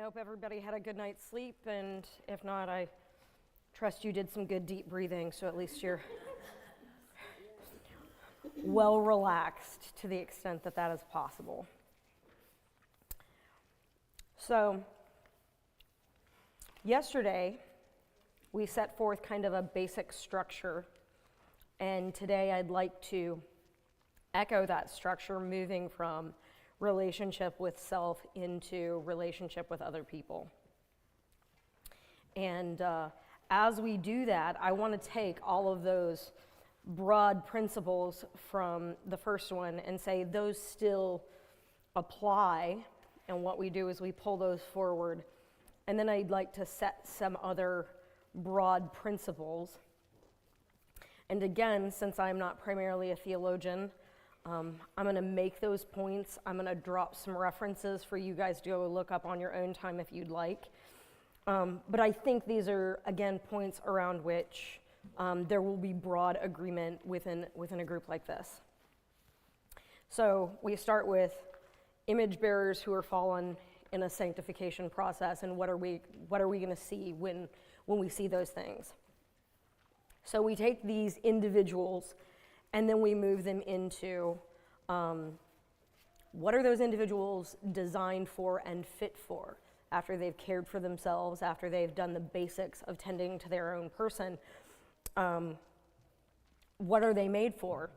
hope everybody had a good night's sleep, and if not, I trust you did some good deep breathing, so at least you're well relaxed to the extent that that is possible. So, yesterday, we set forth kind of a basic structure, and today I'd like to echo that structure, moving from relationship with self into relationship with other people. And as we do that, I want to take all of those broad principles from the first one and say those still apply, and what we do is we pull those forward. And then I'd like to set some other broad principles. And again, since I'm not primarily a theologian, I'm going to make those points. I'm going to drop some references for you guys to go look up on your own time if you'd like. But I think these are, again, points around which there will be broad agreement within a group like this. So we start with image bearers who are fallen in a sanctification process, and what are we going to see when we see those things? So we take these individuals and then we move them into what are those individuals designed for and fit for after they've cared for themselves, after they've done the basics of tending to their own person. What are they made for?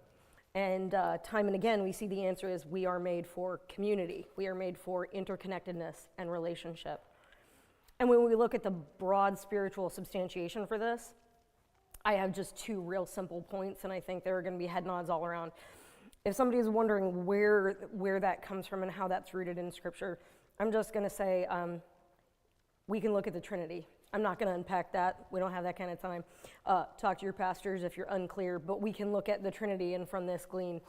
And time and again, we see the answer is we are made for community. We are made for interconnectedness and relationship. And when we look at the broad spiritual substantiation for this, I have just two real simple points, and I think there are going to be head nods all around. If somebody's wondering where that comes from and how that's rooted in Scripture, I'm just going to say we can look at the Trinity. I'm not going to unpack that. We don't have that kind of time. Talk to your pastors if you're unclear, but we can look at the Trinity and from this glean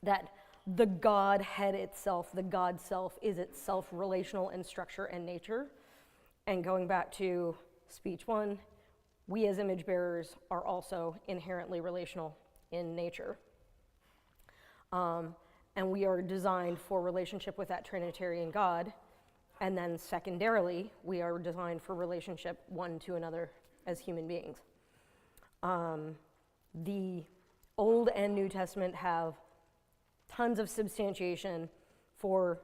that the Godhead itself, the God self, is itself relational in structure and nature. And going back to speech one, we as image bearers are also inherently relational in nature. And we are designed for relationship with that Trinitarian God. And then secondarily, we are designed for relationship one to another as human beings. The Old and New Testament have tons of substantiation for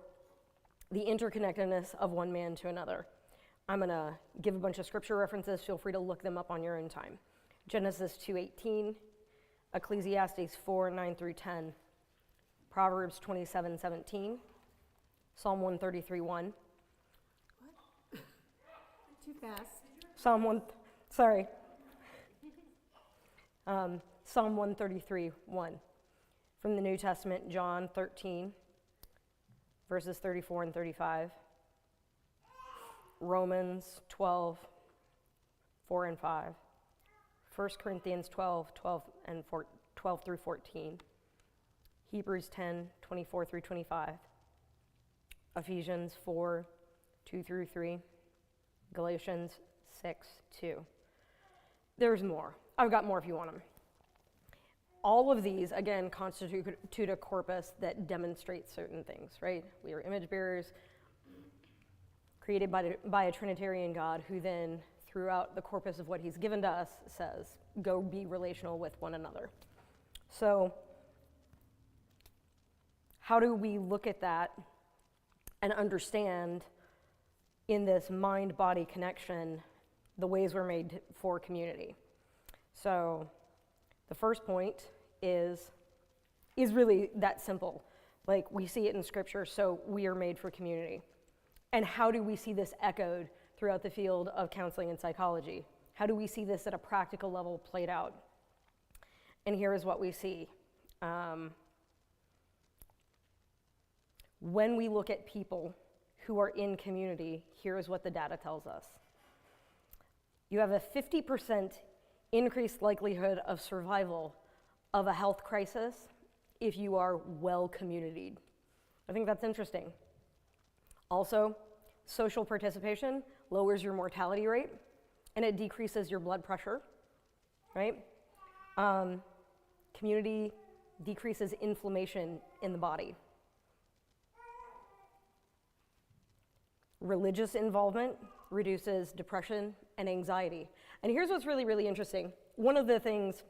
the interconnectedness of one man to another. I'm going to give a bunch of scripture references. Feel free to look them up on your own time. Genesis 2:18, Ecclesiastes 4:9 through 10, Proverbs 27:17, Psalm 133:1. What? Too fast. Psalm 133:1. From the New Testament, John 13, verses 34 and 35. Romans 12, 4 and 5. 1 Corinthians 12 through 14. Hebrews 10, 24 through 25. Ephesians 4, 2 through 3. Galatians 6, 2. There's more. I've got more if you want them. All of these, again, constitute a corpus that demonstrates certain things, right? We are image bearers, created by a Trinitarian God who then, throughout the corpus of what he's given to us, says, go be relational with one another. So, how do we look at that and understand in this mind-body connection the ways we're made for community? So, the first point is really that simple. Like, we see it in Scripture, so we are made for community. And how do we see this echoed throughout the field of counseling and psychology? How do we see this at a practical level played out? And here is what we see. When we look at people who are in community, here is what the data tells us. You have a 50% increased likelihood of survival of a health crisis if you are well communitied. I think that's interesting. Also, social participation lowers your mortality rate and it decreases your blood pressure, right? Community decreases inflammation in the body. religious involvement reduces depression and anxiety. And here's what's really, really interesting. One of the things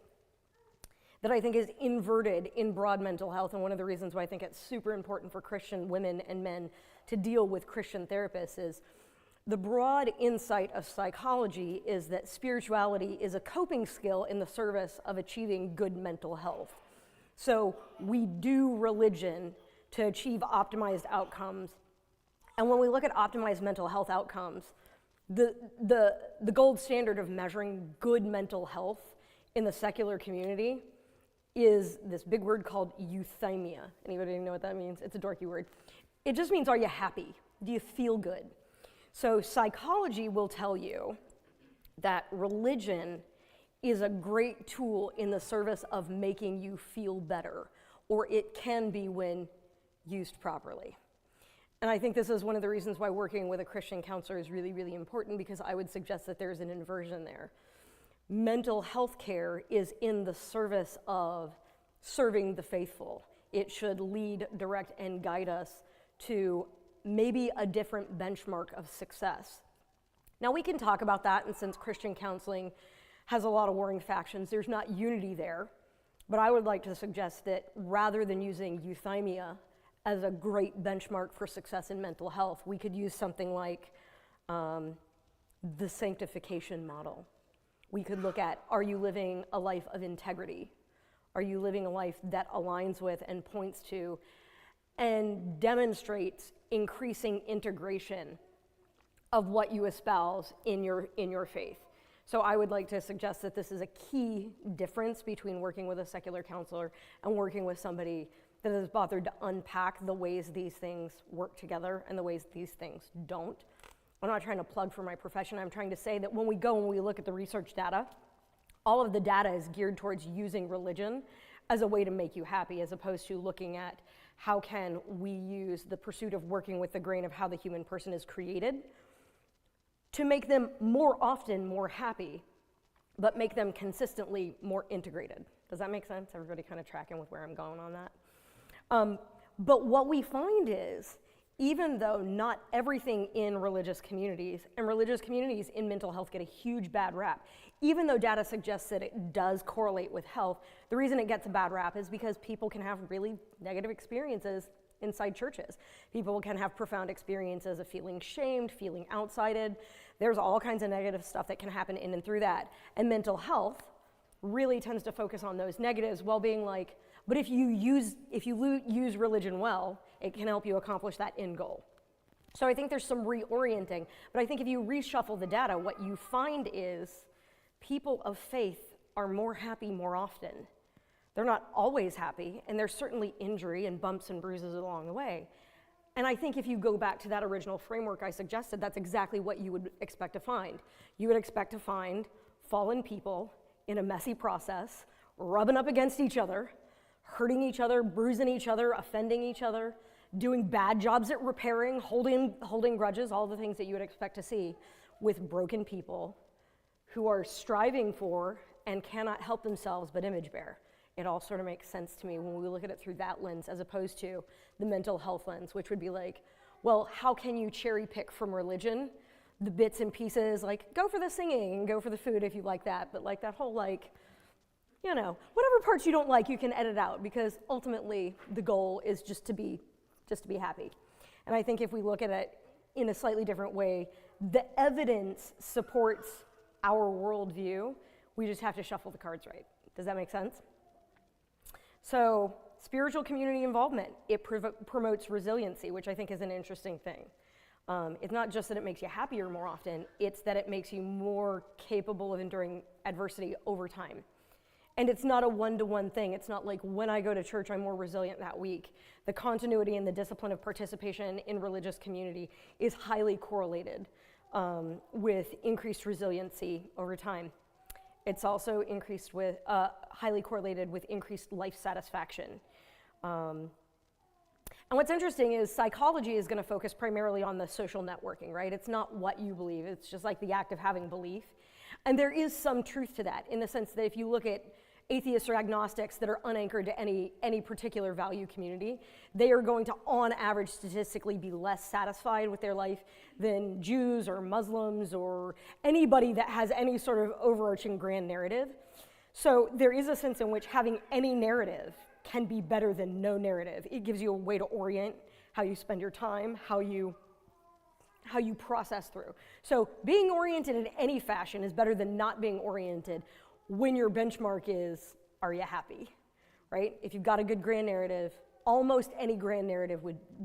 that I think is inverted in broad mental health, and one of the reasons why I think it's super important for Christian women and men to deal with Christian therapists, is the broad insight of psychology is that spirituality is a coping skill in the service of achieving good mental health. So we do religion to achieve optimized outcomes. And when we look at optimized mental health outcomes, the gold standard of measuring good mental health in the secular community is this big word called euthymia. Anybody know what that means? It's a dorky word. It just means, are you happy? Do you feel good? So psychology will tell you that religion is a great tool in the service of making you feel better, or it can be when used properly. And I think this is one of the reasons why working with a Christian counselor is really, really important, because I would suggest that there's an inversion there. Mental health care is in the service of serving the faithful. It should lead, direct, and guide us to maybe a different benchmark of success. Now, we can talk about that, and since Christian counseling has a lot of warring factions, there's not unity there. But I would like to suggest that rather than using euthymia as a great benchmark for success in mental health, we could use something like the sanctification model. We could look at, are you living a life of integrity? Are you living a life that aligns with and points to and demonstrates increasing integration of what you espouse in your faith? So I would like to suggest that this is a key difference between working with a secular counselor and working with somebody that has bothered to unpack the ways these things work together and the ways these things don't. I'm not trying to plug for my profession. I'm trying to say that when we look at the research data, all of the data is geared towards using religion as a way to make you happy, as opposed to looking at how can we use the pursuit of working with the grain of how the human person is created to make them more often more happy, but make them consistently more integrated. Does that make sense? Everybody kind of tracking with where I'm going on that? But what we find is, even though not everything in religious communities, and religious communities in mental health get a huge bad rap, even though data suggests that it does correlate with health, the reason it gets a bad rap is because people can have really negative experiences inside churches. People can have profound experiences of feeling shamed, feeling outsided. There's all kinds of negative stuff that can happen in and through that. And mental health really tends to focus on those negatives while being like, but if you use religion well, it can help you accomplish that end goal. So I think there's some reorienting, but I think if you reshuffle the data, what you find is people of faith are more happy more often. They're not always happy, and there's certainly injury and bumps and bruises along the way. And I think if you go back to that original framework I suggested, that's exactly what you would expect to find. You would expect to find fallen people in a messy process, rubbing up against each other, hurting each other, bruising each other, offending each other, doing bad jobs at repairing, holding grudges, all the things that you would expect to see with broken people who are striving for and cannot help themselves but image bear. It all sort of makes sense to me when we look at it through that lens as opposed to the mental health lens, which would be like, well, how can you cherry pick from religion the bits and pieces, like go for the singing and go for the food if you like that, but like that whole like, you know, whatever parts you don't like, you can edit out, because ultimately the goal is just to be happy. And I think if we look at it in a slightly different way, the evidence supports our worldview. We just have to shuffle the cards right. Does that make sense? So spiritual community involvement, it promotes resiliency, which I think is an interesting thing. It's not just that it makes you happier more often, it's that it makes you more capable of enduring adversity over time. And it's not a one-to-one thing. It's not like when I go to church, I'm more resilient that week. The continuity and the discipline of participation in religious community is highly correlated with increased resiliency over time. It's also highly correlated with increased life satisfaction. And what's interesting is psychology is going to focus primarily on the social networking, right? It's not what you believe. It's just like the act of having belief. And there is some truth to that in the sense that if you look at atheists or agnostics that are unanchored to any particular value community, they are going to, on average, statistically be less satisfied with their life than Jews or Muslims or anybody that has any sort of overarching grand narrative. So there is a sense in which having any narrative can be better than no narrative. It gives you a way to orient how you spend your time, how you process through. So being oriented in any fashion is better than not being oriented when your benchmark is, are you happy, right? If you've got a good grand narrative, almost any grand narrative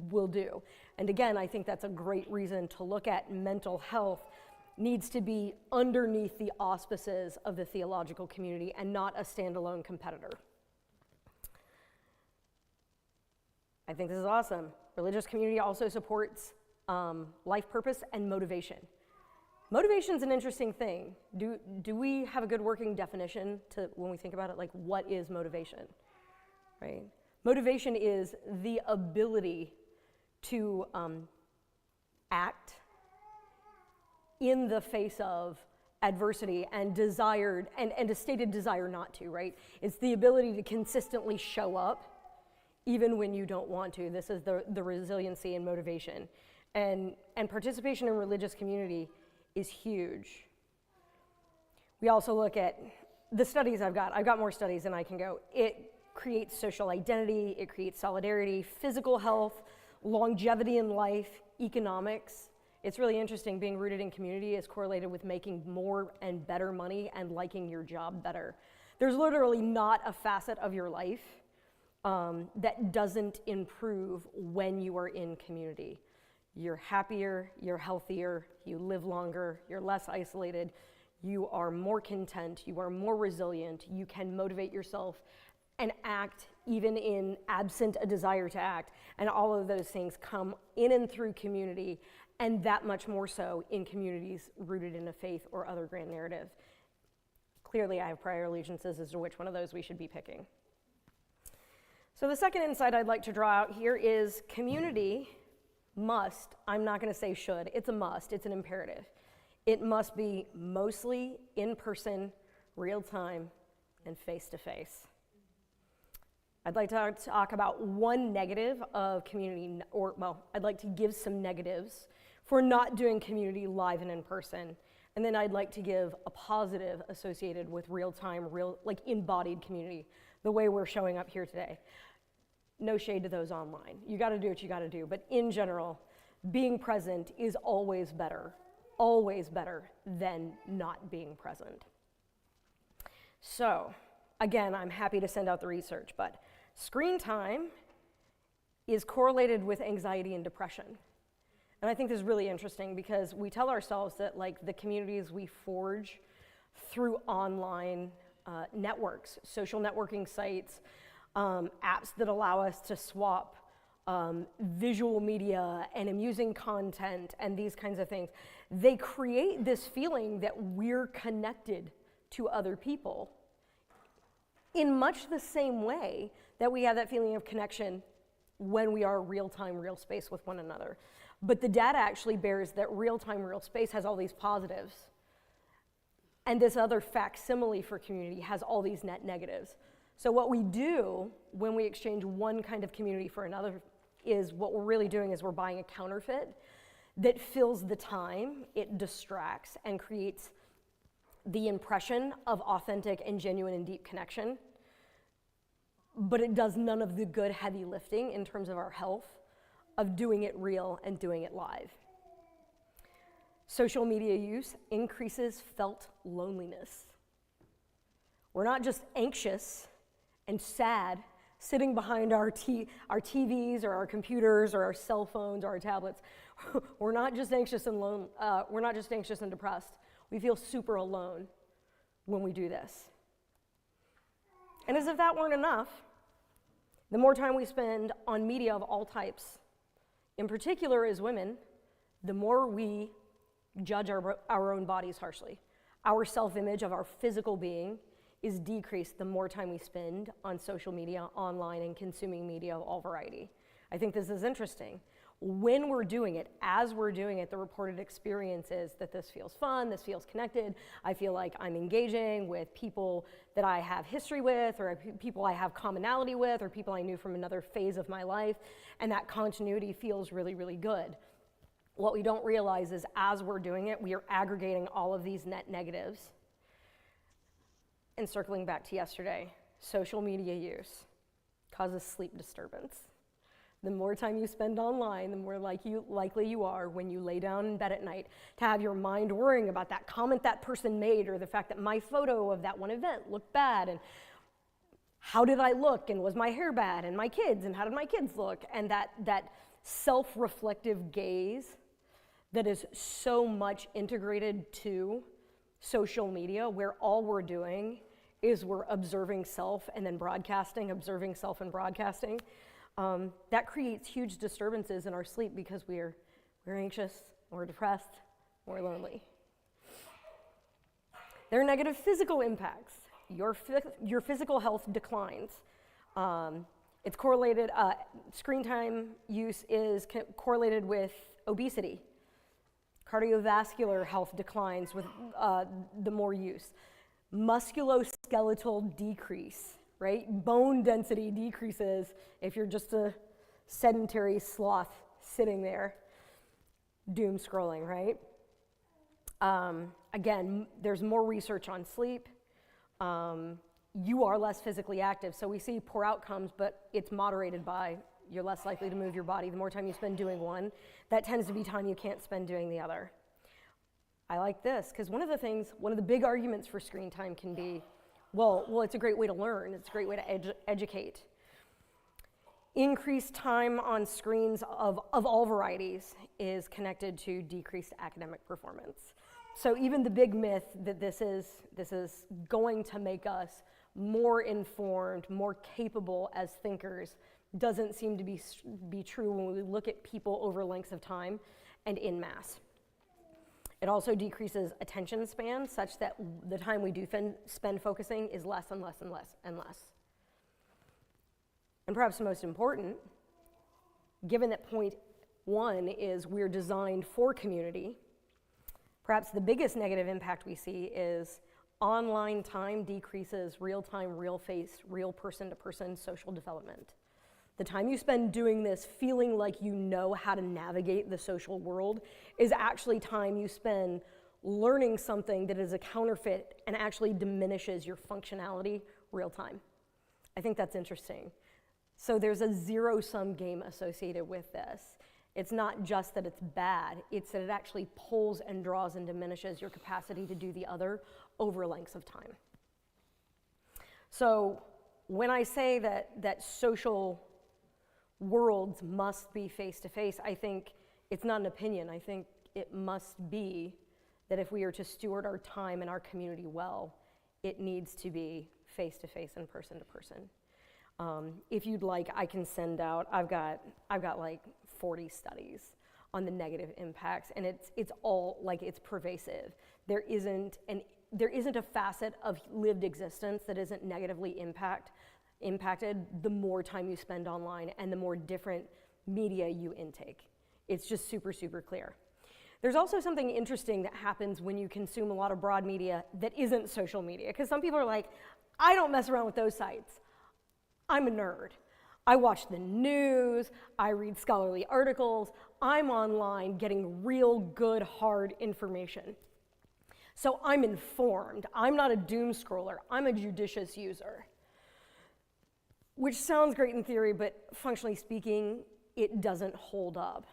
will do. And again, I think that's a great reason to look at mental health needs to be underneath the auspices of the theological community and not a standalone competitor. I think this is awesome. Religious community also supports life purpose and motivation. Motivation's an interesting thing. Do we have a good working definition to when we think about it? Like, what is motivation, right? Motivation is the ability to act in the face of adversity and desired and a stated desire not to, right? It's the ability to consistently show up even when you don't want to. This is the resiliency and motivation. And participation in religious community is huge. We also look at the studies I've got more studies than I can go. It creates social identity, it creates solidarity, physical health, longevity in life, economics. It's really interesting, being rooted in community is correlated with making more and better money and liking your job better. There's literally not a facet of your life that doesn't improve when you are in community. You're happier, you're healthier, you live longer, you're less isolated, you are more content, you are more resilient, you can motivate yourself and act even in absent a desire to act. And all of those things come in and through community, and that much more so in communities rooted in a faith or other grand narrative. Clearly, I have prior allegiances as to which one of those we should be picking. So the second insight I'd like to draw out here is community must, I'm not going to say should, it's a must, it's an imperative. It must be mostly in person, real time, and face to face. I'd like to talk about one negative of community, I'd like to give some negatives for not doing community live and in person. And then I'd like to give a positive associated with real time, like embodied community, the way we're showing up here today. No shade to those online. You gotta do what you gotta do. But in general, being present is always better than not being present. So, again, I'm happy to send out the research, but screen time is correlated with anxiety and depression. And I think this is really interesting because we tell ourselves that like the communities we forge through online networks, social networking sites, apps that allow us to swap visual media and amusing content and these kinds of things, they create this feeling that we're connected to other people in much the same way that we have that feeling of connection when we are real time, real space with one another. But the data actually bears that real time, real space has all these positives. And this other facsimile for community has all these net negatives. So what we do when we exchange one kind of community for another is what we're really doing is we're buying a counterfeit that fills the time, it distracts, and creates the impression of authentic and genuine and deep connection. But it does none of the good heavy lifting in terms of our health, of doing it real and doing it live. Social media use increases felt loneliness. We're not just anxious and sad sitting behind our TVs or our computers or our cell phones or our tablets. We're not just anxious and depressed. We feel super alone when we do this. And as if that weren't enough, the more time we spend on media of all types, in particular as women, the more we judge our own bodies harshly. Our self-image of our physical being is decreased the more time we spend on social media, online, and consuming media of all variety. I think this is interesting. when we're doing it, as we're doing it, the reported experience is that this feels fun, this feels connected, I feel like I'm engaging with people that I have history with, or people I have commonality with, or people I knew from another phase of my life, and that continuity feels really, really good. What we don't realize is as we're doing it, we are aggregating all of these net negatives. And circling back to yesterday, social media use causes sleep disturbance. The more time you spend online, the more likely you are when you lay down in bed at night to have your mind worrying about that comment that person made, or the fact that my photo of that one event looked bad, and how did I look, and was my hair bad, and my kids, and how did my kids look, and that self-reflective gaze that is so much integrated to social media, where all we're doing is we're observing self and then broadcasting, observing self and broadcasting. That creates huge disturbances in our sleep because we're anxious, we're depressed, we're lonely. There are negative physical impacts. Your physical health declines. It's correlated, screen time use is correlated with obesity. Cardiovascular health declines with the more use. Musculoskeletal decrease, right? Bone density decreases if you're just a sedentary sloth sitting there, doom scrolling, right? Again, there's more research on sleep. You are less physically active, so we see poor outcomes, but it's moderated by you're less likely to move your body. The more time you spend doing one, that tends to be time you can't spend doing the other. I like this, because one of the big arguments for screen time can be, well, it's a great way to learn, it's a great way to educate. Increased time on screens of all varieties is connected to decreased academic performance. So even the big myth that this is going to make us more informed, more capable as thinkers doesn't seem to be true when we look at people over lengths of time and in mass. It also decreases attention span such that the time we do spend focusing is less and less and less and less. And perhaps the most important, given that point one is we're designed for community, perhaps the biggest negative impact we see is online time decreases real-time, real-face, real person-to-person social development. The time you spend doing this feeling like you know how to navigate the social world is actually time you spend learning something that is a counterfeit and actually diminishes your functionality real time. I think that's interesting. So there's a zero-sum game associated with this. It's not just that it's bad, it's that it actually pulls and draws and diminishes your capacity to do the other over lengths of time. So when I say that social worlds must be face-to-face, I think it's not an opinion. I think it must be that if we are to steward our time and our community well, it needs to be face-to-face and person-to-person. If you'd like, I can send out, I've got like 40 studies on the negative impacts, and it's all, like, it's pervasive. There isn't a facet of lived existence that isn't negatively impacted the more time you spend online and the more different media you intake. It's just super, super clear. There's also something interesting that happens when you consume a lot of broad media that isn't social media, because some people are like, I don't mess around with those sites. I'm a nerd. I watch the news, I read scholarly articles, I'm online getting real good, hard information. So I'm informed. I'm not a doom scroller, I'm a judicious user. Which sounds great in theory, but functionally speaking, it doesn't hold up.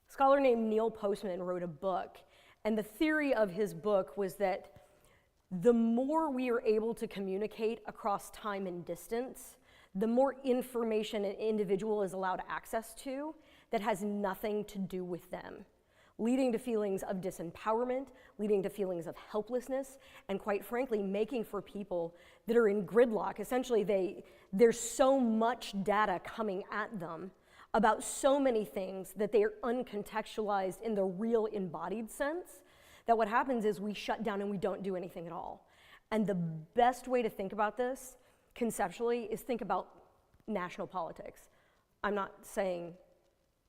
A scholar named Neil Postman wrote a book, and the theory of his book was that the more we are able to communicate across time and distance, the more information an individual is allowed access to that has nothing to do with them, leading to feelings of disempowerment, leading to feelings of helplessness, and quite frankly, making for people that are in gridlock. Essentially, there's so much data coming at them about so many things that they are uncontextualized in the real embodied sense, that what happens is we shut down and we don't do anything at all. And the best way to think about this conceptually is think about national politics. I'm not saying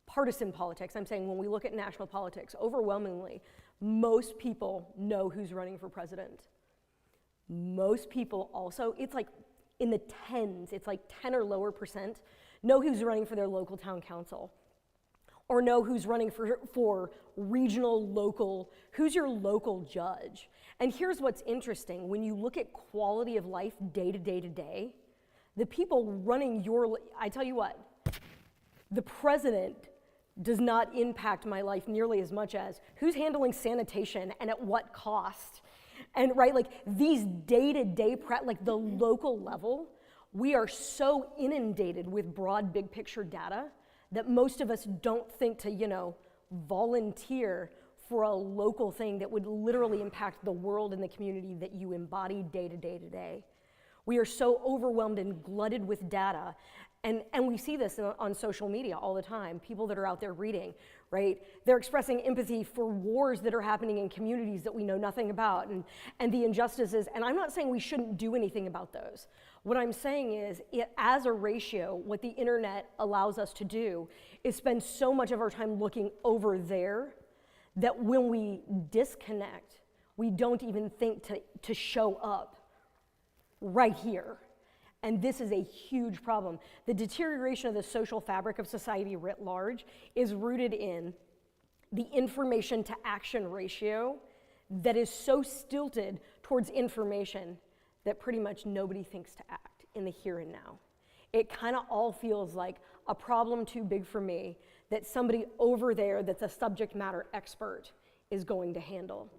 partisan politics. I'm saying when we look at national politics, overwhelmingly, most people know who's running for president. Most people also, it's like in the tens, it's like 10 or lower percent, know who's running for their local town council, or know who's running for regional, local, who's your local judge. And here's what's interesting, when you look at quality of life day to day to day, the people running I tell you what, the president does not impact my life nearly as much as who's handling sanitation and at what cost. And right, like these day-to-day, like the local level, we are so inundated with broad big picture data that most of us don't think to, volunteer for a local thing that would literally impact the world and the community that you embody day to day to day. We are so overwhelmed and glutted with data. And we see this on social media all the time, people that are out there reading, right? They're expressing empathy for wars that are happening in communities that we know nothing about and the injustices. And I'm not saying we shouldn't do anything about those. What I'm saying is, as a ratio, what the internet allows us to do is spend so much of our time looking over there that when we disconnect, we don't even think to show up right here. And this is a huge problem. The deterioration of the social fabric of society writ large is rooted in the information to action ratio that is so stilted towards information that pretty much nobody thinks to act in the here and now. It kind of all feels like a problem too big for me that somebody over there that's a subject matter expert is going to handle.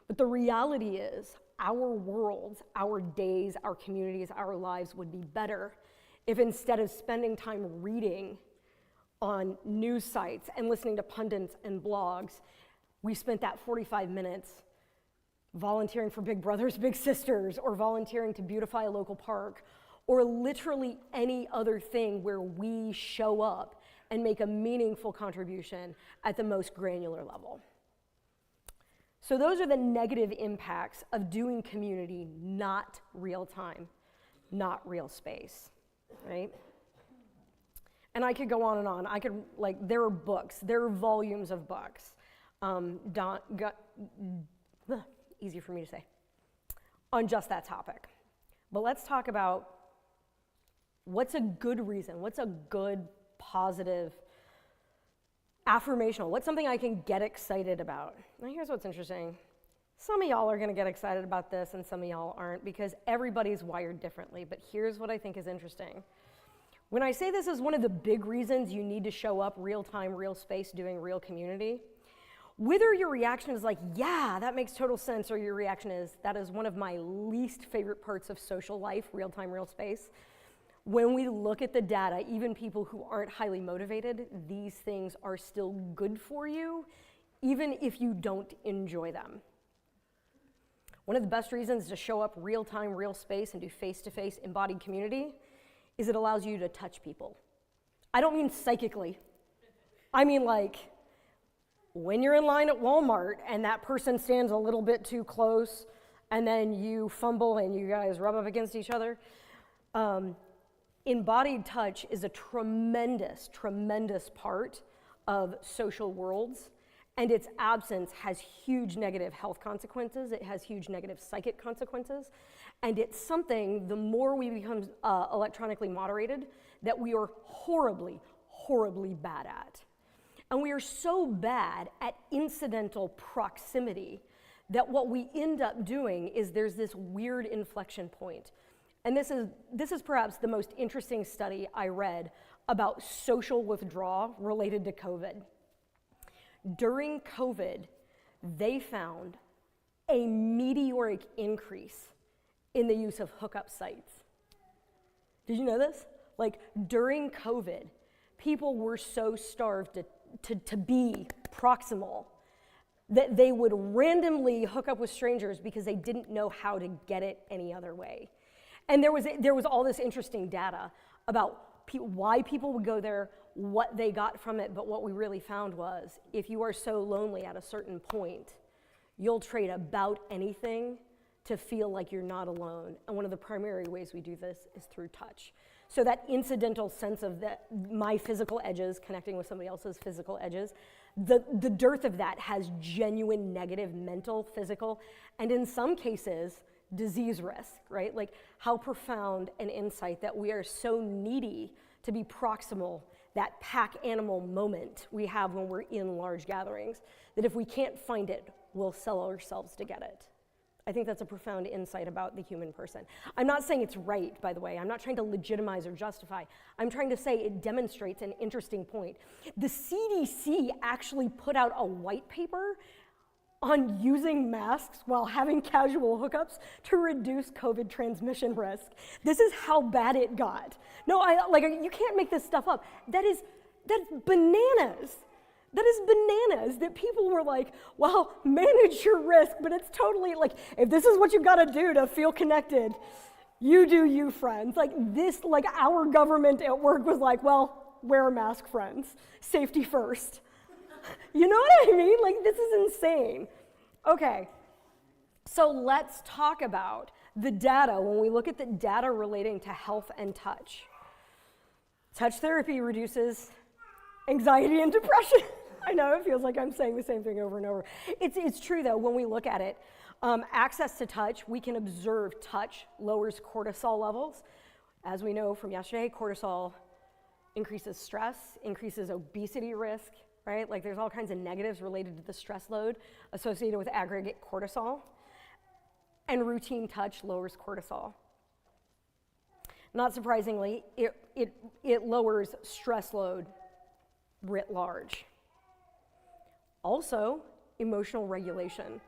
But the reality is, our worlds, our days, our communities, our lives would be better if instead of spending time reading on news sites and listening to pundits and blogs, we spent that 45 minutes volunteering for Big Brothers Big Sisters, or volunteering to beautify a local park, or literally any other thing where we show up and make a meaningful contribution at the most granular level. So those are the negative impacts of doing community, not real time, not real space, right? And I could go on and on. There are books, there are volumes of books, easy for me to say, on just that topic. But let's talk about what's a good reason, what's a good, positive, affirmational, what's something I can get excited about? Now here's what's interesting. Some of y'all are gonna get excited about this and some of y'all aren't, because everybody's wired differently, but here's what I think is interesting. When I say this is one of the big reasons you need to show up real time, real space, doing real community, whether your reaction is like, yeah, that makes total sense, or your reaction is, that is one of my least favorite parts of social life, real time, real space, when we look at the data, even people who aren't highly motivated, these things are still good for you, even if you don't enjoy them. One of the best reasons to show up real time, real space, and do face-to-face embodied community is it allows you to touch people. I don't mean psychically. I mean like, when you're in line at Walmart and that person stands a little bit too close and then you fumble and you guys rub up against each other, embodied touch is a tremendous, tremendous part of social worlds, and its absence has huge negative health consequences. It has huge negative psychic consequences, and it's something, the more we become electronically moderated, that we are horribly, horribly bad at. And we are so bad at incidental proximity that what we end up doing is there's this weird inflection point. And this is perhaps the most interesting study I read about social withdrawal related to COVID. During COVID, they found a meteoric increase in the use of hookup sites. Did you know this? Like during COVID, people were so starved to be proximal that they would randomly hook up with strangers because they didn't know how to get it any other way. And there was all this interesting data about why people would go there, what they got from it, but what we really found was, if you are so lonely at a certain point, you'll trade about anything to feel like you're not alone. And one of the primary ways we do this is through touch. So that incidental sense of that my physical edges connecting with somebody else's physical edges, the dearth of that has genuine negative mental, physical, and in some cases, disease risk, right? Like how profound an insight that we are so needy to be proximal, that pack animal moment we have when we're in large gatherings, that if we can't find it, we'll sell ourselves to get it. I think that's a profound insight about the human person. I'm not saying it's right, by the way. I'm not trying to legitimize or justify. I'm trying to say it demonstrates an interesting point. The CDC actually put out a white paper on using masks while having casual hookups to reduce COVID transmission risk. This is how bad it got. No, you can't make this stuff up. That's bananas. That is bananas that people were like, well, manage your risk, but it's totally like, if this is what you gotta do to feel connected, you do you, friends. Like this, like our government at work was like, well, wear a mask, friends. Safety first. You know what I mean? Like this is insane. Okay, so let's talk about the data when we look at the data relating to health and touch. Touch therapy reduces anxiety and depression. I know, it feels like I'm saying the same thing over and over. It's true though, when we look at it, access to touch, we can observe touch lowers cortisol levels. As we know from yesterday, cortisol increases stress, increases obesity risk, right? Like there's all kinds of negatives related to the stress load associated with aggregate cortisol. And routine touch lowers cortisol. Not surprisingly, it lowers stress load writ large. Also, emotional regulation,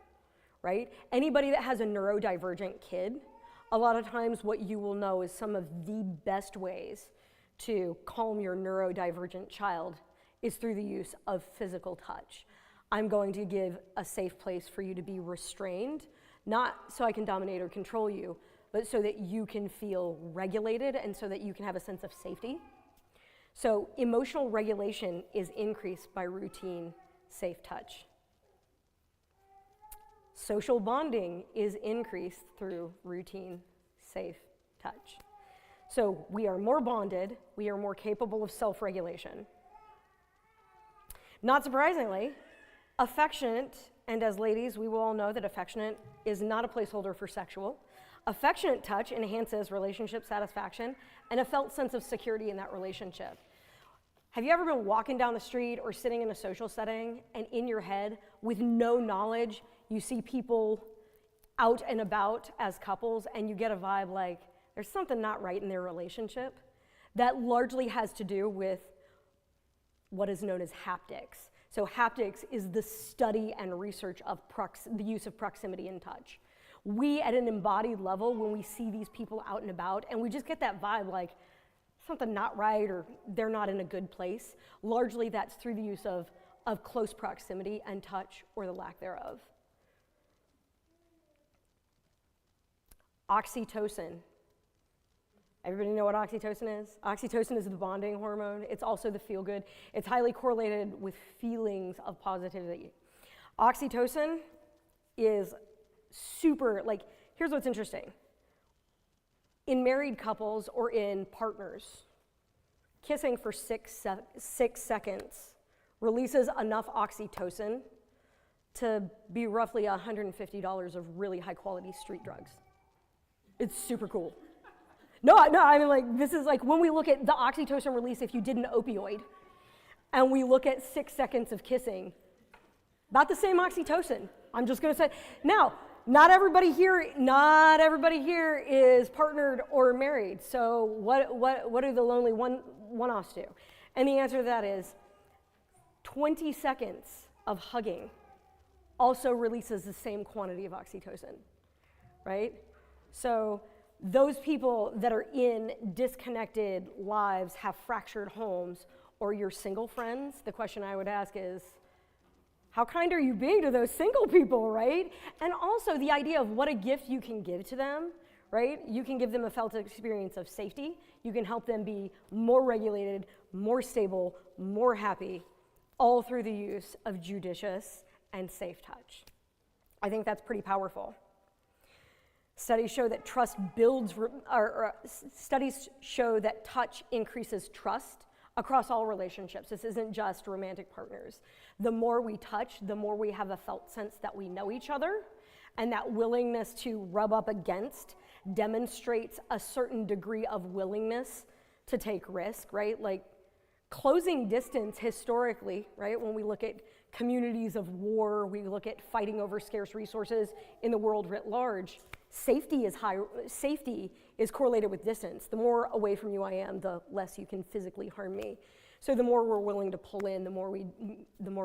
right? Anybody that has a neurodivergent kid, a lot of times what you will know is some of the best ways to calm your neurodivergent child is through the use of physical touch. I'm going to give a safe place for you to be restrained, not so I can dominate or control you, but so that you can feel regulated and so that you can have a sense of safety. So emotional regulation is increased by routine, safe touch. Social bonding is increased through routine, safe touch. So we are more bonded, we are more capable of self-regulation. Not surprisingly, affectionate, and as ladies, we will all know that affectionate is not a placeholder for sexual. Affectionate touch enhances relationship satisfaction and a felt sense of security in that relationship. Have you ever been walking down the street or sitting in a social setting and in your head, with no knowledge, you see people out and about as couples and you get a vibe like there's something not right in their relationship? That largely has to do with what is known as haptics. So haptics is the study and research of the use of proximity and touch. We, at an embodied level, when we see these people out and about, and we just get that vibe like something not right or they're not in a good place, largely that's through the use of close proximity and touch or the lack thereof. Oxytocin. Everybody know what oxytocin is? Oxytocin is the bonding hormone. It's also the feel-good. It's highly correlated with feelings of positivity. Oxytocin is super, here's what's interesting. In married couples or in partners, kissing for 6 seconds releases enough oxytocin to be roughly $150 of really high-quality street drugs. It's super cool. No, I mean, this is when we look at the oxytocin release if you did an opioid, and we look at 6 seconds of kissing, about the same oxytocin. I'm just gonna say, now, not everybody here is partnered or married, so what do the lonely one-offs do? And the answer to that is 20 seconds of hugging also releases the same quantity of oxytocin, right? So those people that are in disconnected lives, have fractured homes, or you're single friends, the question I would ask is, how kind are you being to those single people, right? And also the idea of what a gift you can give to them, right? You can give them a felt experience of safety. You can help them be more regulated, more stable, more happy, all through the use of judicious and safe touch. I think that's pretty powerful. Studies show that trust builds, studies show that touch increases trust across all relationships. This isn't just romantic partners. The more we touch, the more we have a felt sense that we know each other, and that willingness to rub up against demonstrates a certain degree of willingness to take risk, right? Like closing distance historically, right? When we look at communities of war, we look at fighting over scarce resources in the world writ large, safety is correlated with distance. The more away from you I am, the less you can physically harm me. So the more we're willing to pull in, the more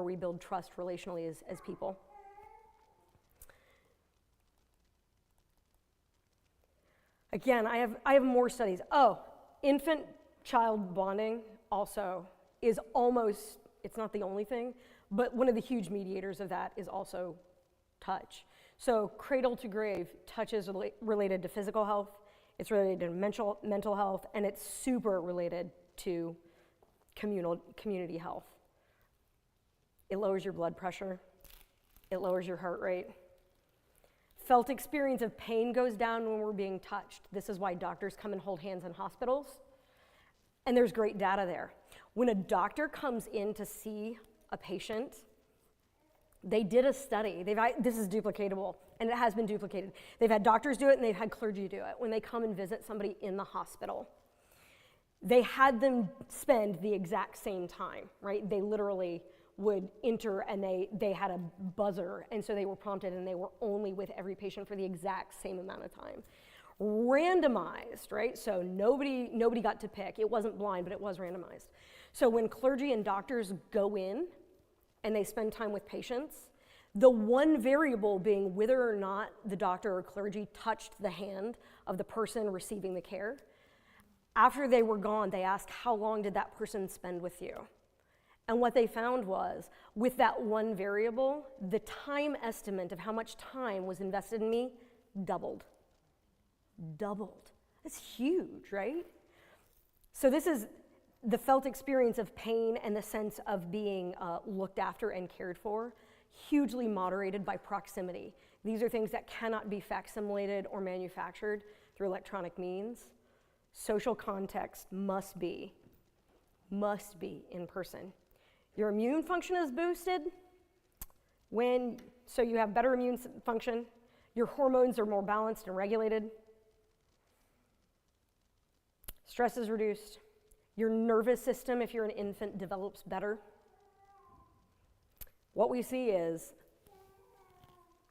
we build trust relationally as people. Again, I have more studies. Oh, infant-child bonding also is almost, it's not the only thing, but one of the huge mediators of that is also touch. So cradle to grave, touch is related to physical health, it's related to mental health, and it's super related to community health. It lowers your blood pressure, it lowers your heart rate. Felt experience of pain goes down when we're being touched. This is why doctors come and hold hands in hospitals, and there's great data there. When a doctor comes in to see a patient, they did a study. This is duplicatable, and it has been duplicated. They've had doctors do it, and they've had clergy do it. When they come and visit somebody in the hospital, they had them spend the exact same time, right? They literally would enter, and they had a buzzer, and so they were prompted, and they were only with every patient for the exact same amount of time. Randomized, right? So nobody got to pick. It wasn't blind, but it was randomized. So when clergy and doctors go in, and they spend time with patients, the one variable being whether or not the doctor or clergy touched the hand of the person receiving the care. After they were gone, they asked, how long did that person spend with you? And what they found was, with that one variable, the time estimate of how much time was invested in me doubled. Doubled. That's huge, right? So this is the felt experience of pain and the sense of being looked after and cared for, hugely moderated by proximity. These are things that cannot be facsimilated or manufactured through electronic means. Social context must be in person. Your immune function is boosted so you have better immune function. Your hormones are more balanced and regulated. Stress is reduced. Your nervous system, if you're an infant, develops better. What we see is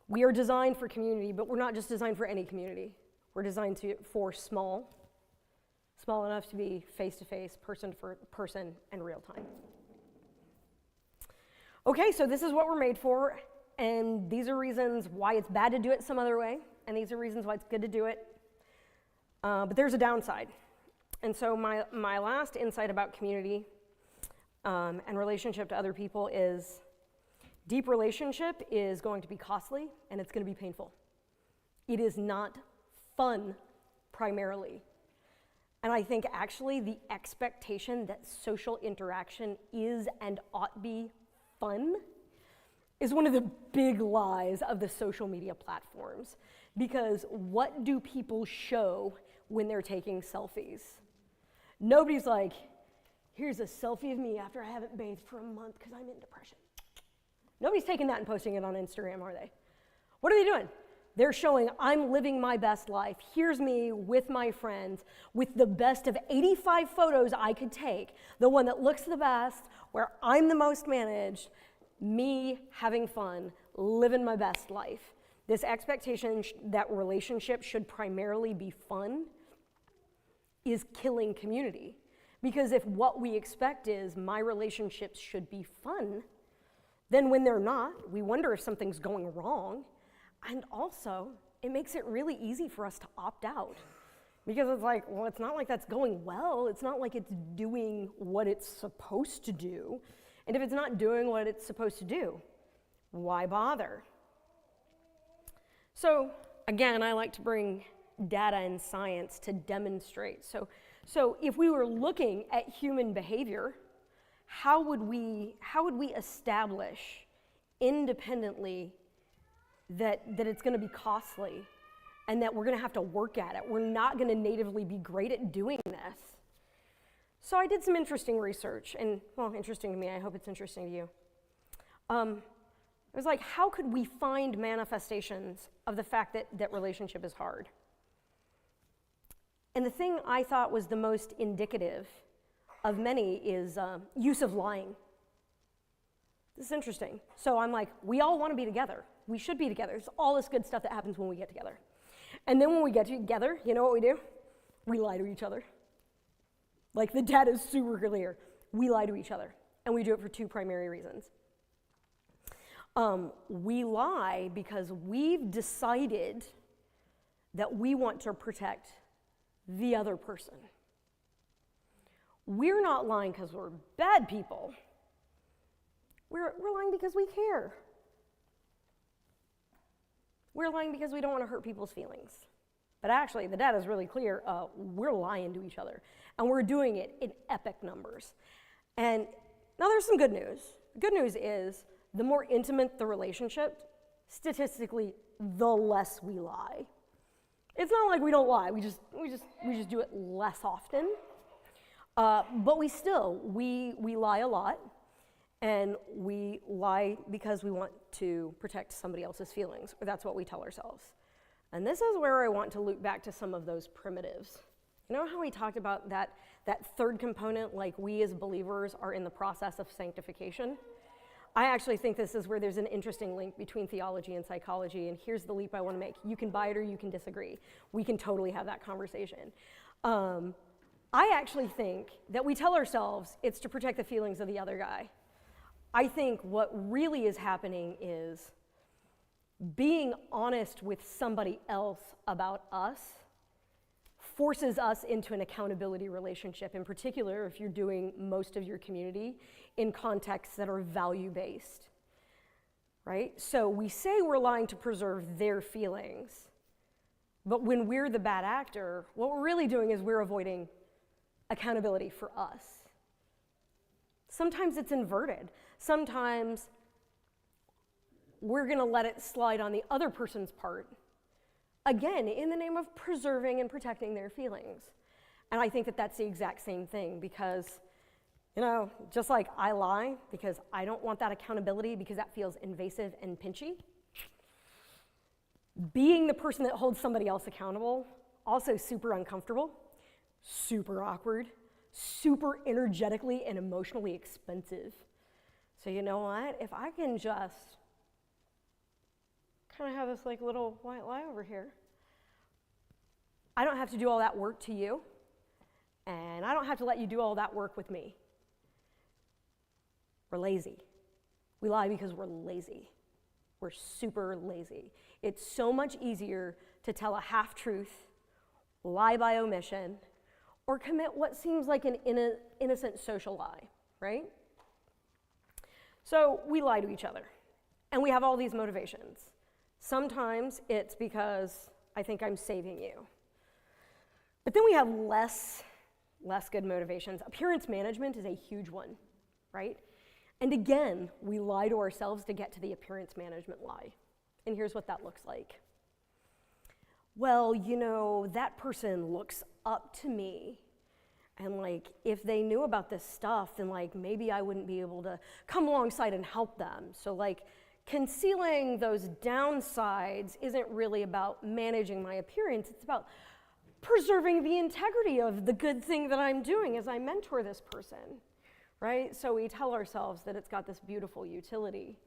we are designed for community, but we're not just designed for any community. We're designed for small enough to be face-to-face, person, and real time. Okay, so this is what we're made for, and these are reasons why it's bad to do it some other way, and these are reasons why it's good to do it. But there's a downside. And so my last insight about community and relationship to other people is deep relationship is going to be costly and it's going to be painful. It is not fun primarily. And I think actually the expectation that social interaction is and ought be fun is one of the big lies of the social media platforms. Because what do people show when they're taking selfies? Nobody's like, here's a selfie of me after I haven't bathed for a month because I'm in depression. Nobody's taking that and posting it on Instagram, are they? What are they doing? They're showing, I'm living my best life. Here's me with my friends with the best of 85 photos I could take. The one that looks the best, where I'm the most managed, me having fun, living my best life. This expectation that relationships should primarily be fun is killing community. Because if what we expect is my relationships should be fun, then when they're not, we wonder if something's going wrong. And also, it makes it really easy for us to opt out. Because it's like, well, it's not like that's going well. It's not like it's doing what it's supposed to do. And if it's not doing what it's supposed to do, why bother? So, again, I like to bring data and science to demonstrate. So if we were looking at human behavior, how would we establish independently that it's going to be costly and that we're gonna have to work at it. We're not gonna natively be great at doing this. So I did some interesting research, and well, interesting to me, I hope it's interesting to you. It was like, how could we find manifestations of the fact that relationship is hard? And the thing I thought was the most indicative of many is use of lying. This is interesting. So I'm like, we all want to be together. We should be together. There's all this good stuff that happens when we get together. And then when we get together, you know what we do? We lie to each other. Like, the data is super clear. We lie to each other. And we do it for two primary reasons. We lie because we've decided that we want to protect the other person. We're not lying because we're bad people. We're lying because we care. We're lying because we don't want to hurt people's feelings. But actually, the data is really clear. We're lying to each other. And we're doing it in epic numbers. And now there's some good news. The good news is, the more intimate the relationship, statistically, the less we lie. It's not like we don't lie. We just do it less often. But we lie a lot, and we lie because we want to protect somebody else's feelings, or that's what we tell ourselves. And this is where I want to loop back to some of those primitives. You know how we talked about that third component, like we as believers are in the process of sanctification? I actually think this is where there's an interesting link between theology and psychology, and here's the leap I want to make. You can buy it or you can disagree. We can totally have that conversation. I actually think that we tell ourselves it's to protect the feelings of the other guy. I think what really is happening is being honest with somebody else about us forces us into an accountability relationship, in particular if you're doing most of your community in contexts that are value-based, right? So we say we're lying to preserve their feelings, but when we're the bad actor, what we're really doing is we're avoiding accountability for us. Sometimes it's inverted. Sometimes we're gonna let it slide on the other person's part, again, in the name of preserving and protecting their feelings. And I think that that's the exact same thing because, you know, just like I lie because I don't want that accountability because that feels invasive and pinchy, being the person that holds somebody else accountable, also super uncomfortable, super awkward, super energetically and emotionally expensive. So you know what? If I can just kind of have this like little white lie over here, I don't have to do all that work to you, and I don't have to let you do all that work with me. We're lazy. We lie because we're lazy. We're super lazy. It's so much easier to tell a half-truth, lie by omission, or commit what seems like an innocent social lie, right? So we lie to each other, and we have all these motivations. Sometimes it's because I think I'm saving you. But then we have less good motivations. Appearance management is a huge one, right? And again, we lie to ourselves to get to the appearance management lie. And here's what that looks like. Well, you know, that person looks up to me. And like, if they knew about this stuff, then like, maybe I wouldn't be able to come alongside and help them. So like, concealing those downsides isn't really about managing my appearance. It's about preserving the integrity of the good thing that I'm doing as I mentor this person, right? So we tell ourselves that it's got this beautiful utility,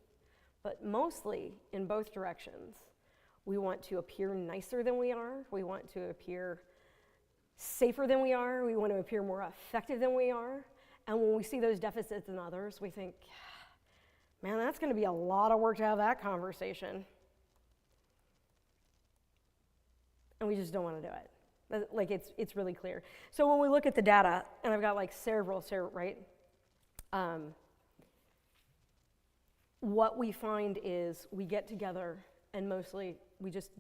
but mostly in both directions. We want to appear nicer than we are. We want to appear safer than we are. We want to appear more effective than we are. And when we see those deficits in others, we think, man, that's going to be a lot of work to have that conversation. And we just don't want to do it. Like, it's really clear. So when we look at the data, and I've got like several, right? What we find is we get together and mostly we're just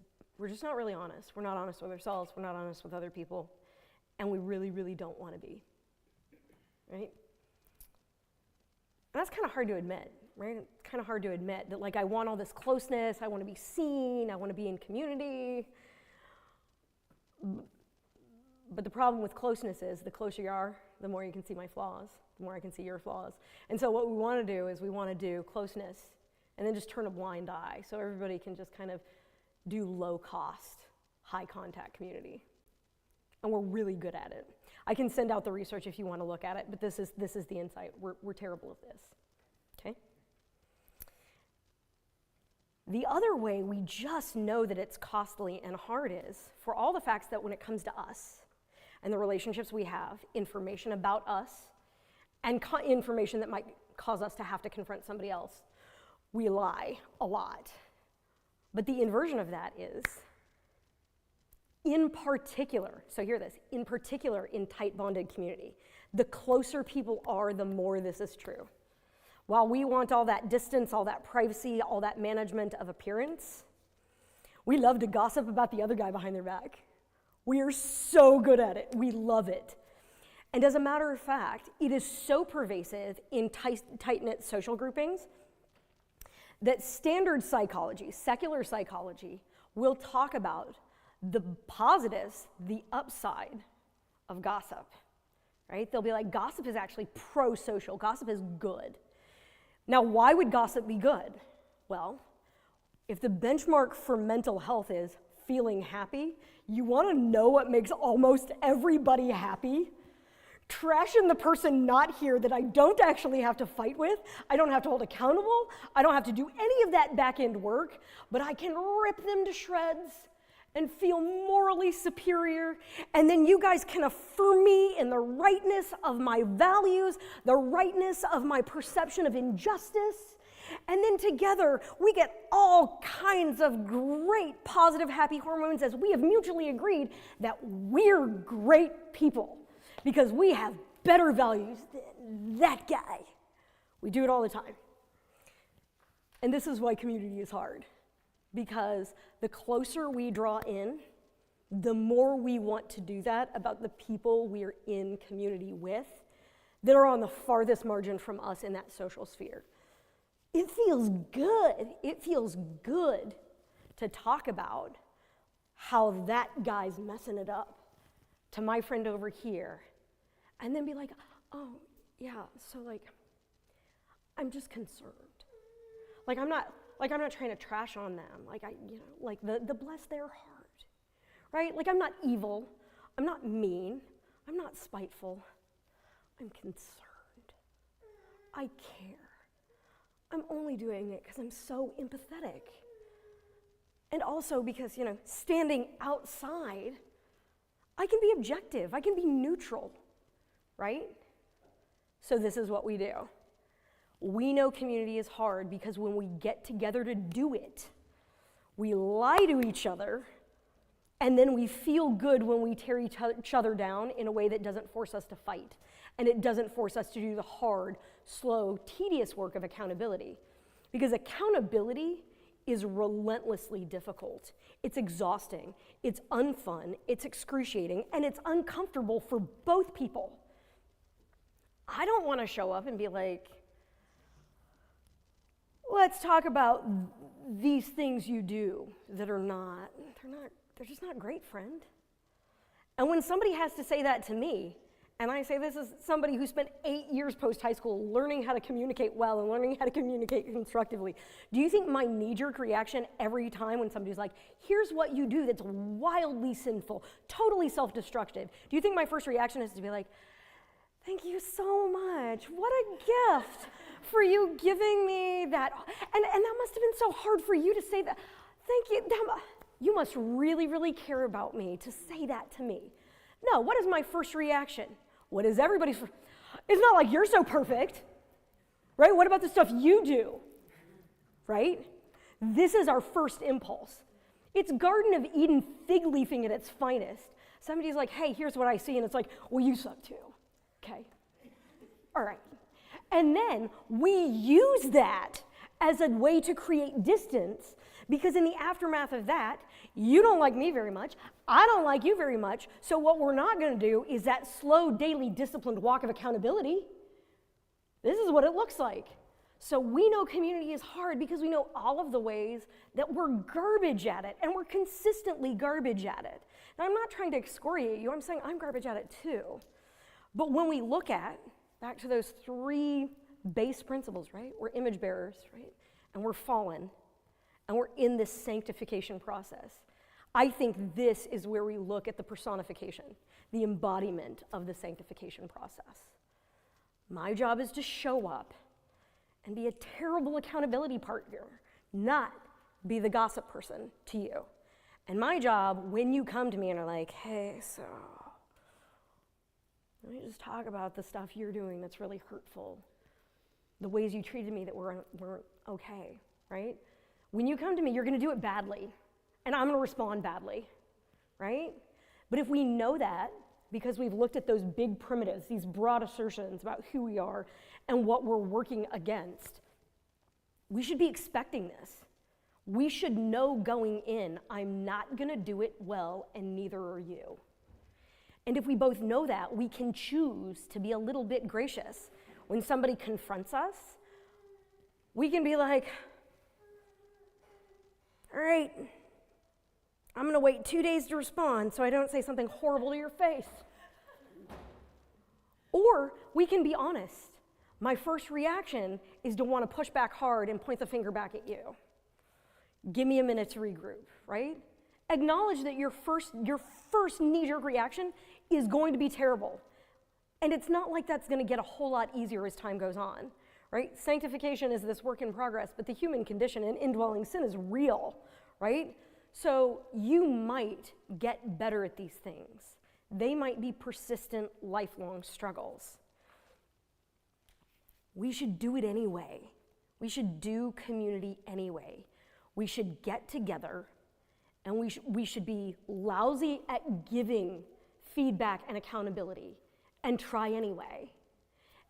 not really honest. We're not honest with ourselves. We're not honest with other people. And we really, really don't want to be, right? And that's kind of hard to admit, right? It's kind of hard to admit that like I want all this closeness. I want to be seen. I want to be in community. But the problem with closeness is the closer you are, the more you can see my flaws, the more I can see your flaws. And so what we want to do is we want to do closeness and then just turn a blind eye so everybody can just kind of do low cost, high contact community. And we're really good at it. I can send out the research if you want to look at it, but this is the insight. We're terrible at this, okay? The other way we just know that it's costly and hard is for all the facts that when it comes to us and the relationships we have, information about us, and information that might cause us to have to confront somebody else, we lie a lot. But the inversion of that is, in particular, so hear this, in particular in tight bonded community, the closer people are, the more this is true. While we want all that distance, all that privacy, all that management of appearance, we love to gossip about the other guy behind their back. We are so good at it. We love it. And as a matter of fact, it is so pervasive in tight-knit social groupings that standard psychology, secular psychology, will talk about the positives, the upside of gossip, right? They'll be like, gossip is actually pro-social. Gossip is good. Now, why would gossip be good? Well, if the benchmark for mental health is feeling happy, you want to know what makes almost everybody happy? Trashing the person not here that I don't actually have to fight with, I don't have to hold accountable, I don't have to do any of that back-end work, but I can rip them to shreds and feel morally superior, and then you guys can affirm me in the rightness of my values, the rightness of my perception of injustice, and then together we get all kinds of great positive happy hormones as we have mutually agreed that we're great people because we have better values than that guy. We do it all the time. And this is why community is hard. Because the closer we draw in, the more we want to do that about the people we're in community with that are on the farthest margin from us in that social sphere. It feels good. It feels good to talk about how that guy's messing it up to my friend over here, and then be like, oh, yeah, so like, I'm just concerned. I'm not trying to trash on them. The bless their heart, right? I'm not evil. I'm not mean. I'm not spiteful. I'm concerned. I care. I'm only doing it because I'm so empathetic. And also because, standing outside, I can be objective. I can be neutral, right? So this is what we do. We know community is hard because when we get together to do it, we lie to each other, and then we feel good when we tear each other down in a way that doesn't force us to fight, and it doesn't force us to do the hard, slow, tedious work of accountability. Because accountability is relentlessly difficult. It's exhausting, it's unfun, it's excruciating, and it's uncomfortable for both people. I don't want to show up and be like, let's talk about these things you do that are they're just not great, friend. And when somebody has to say that to me, and I say this is somebody who spent 8 years post-high school learning how to communicate well and learning how to communicate constructively, do you think my knee-jerk reaction every time when somebody's like, here's what you do that's wildly sinful, totally self-destructive, do you think my first reaction is to be like, thank you so much, what a gift for you giving me that, and that must have been so hard for you to say that, thank you, you must really, really care about me to say that to me. No, what is my first reaction? What is everybody's? It's not like you're so perfect, right? What about the stuff you do, right? This is our first impulse. It's Garden of Eden fig leafing at its finest. Somebody's like, hey, here's what I see, and it's like, well, you suck too, okay? All right. And then we use that as a way to create distance because in the aftermath of that, you don't like me very much, I don't like you very much, so what we're not going to do is that slow, daily, disciplined walk of accountability. This is what it looks like. So we know community is hard because we know all of the ways that we're garbage at it, and we're consistently garbage at it. Now, I'm not trying to excoriate you, I'm saying I'm garbage at it too. But when we look at, back to those 3 base principles, right? We're image bearers, right? And we're fallen, and we're in this sanctification process. I think this is where we look at the personification, the embodiment of the sanctification process. My job is to show up and be a terrible accountability partner, not be the gossip person to you. And my job, when you come to me and are like, hey, so let me just talk about the stuff you're doing that's really hurtful, the ways you treated me that weren't okay, right? When you come to me, you're gonna do it badly, and I'm gonna respond badly, right? But if we know that, because we've looked at those big primitives, these broad assertions about who we are and what we're working against, we should be expecting this. We should know going in, I'm not gonna do it well, and neither are you. And if we both know that, we can choose to be a little bit gracious. When somebody confronts us, we can be like, all right, I'm gonna wait 2 days to respond so I don't say something horrible to your face. Or we can be honest. My first reaction is to want to push back hard and point the finger back at you. Give me a minute to regroup, right? Acknowledge that your first knee-jerk reaction is going to be terrible. And it's not like that's gonna get a whole lot easier as time goes on, right? Sanctification is this work in progress, but the human condition and indwelling sin is real, right? So you might get better at these things. They might be persistent, lifelong struggles. We should do it anyway. We should do community anyway. We should get together, and we should be lousy at giving feedback and accountability, and try anyway.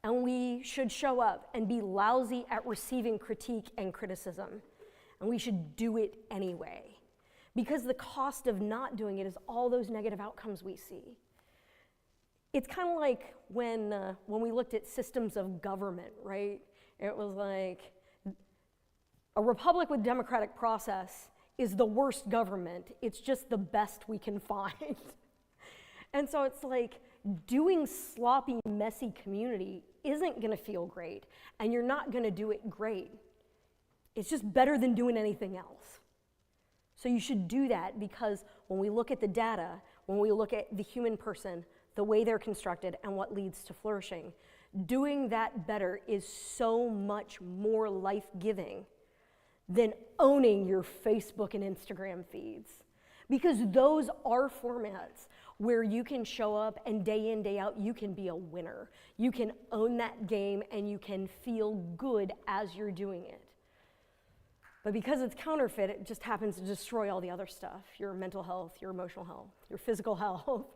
And we should show up and be lousy at receiving critique and criticism, and we should do it anyway. Because the cost of not doing it is all those negative outcomes we see. It's kind of like when we looked at systems of government, right? It was like a republic with democratic process is the worst government. It's just the best we can find. And so it's like doing sloppy, messy community isn't gonna feel great, and you're not gonna do it great. It's just better than doing anything else. So you should do that, because when we look at the data, when we look at the human person, the way they're constructed and what leads to flourishing, doing that better is so much more life-giving than owning your Facebook and Instagram feeds. Because those are formats where you can show up and day in, day out, you can be a winner. You can own that game and you can feel good as you're doing it. But because it's counterfeit, it just happens to destroy all the other stuff, your mental health, your emotional health, your physical health,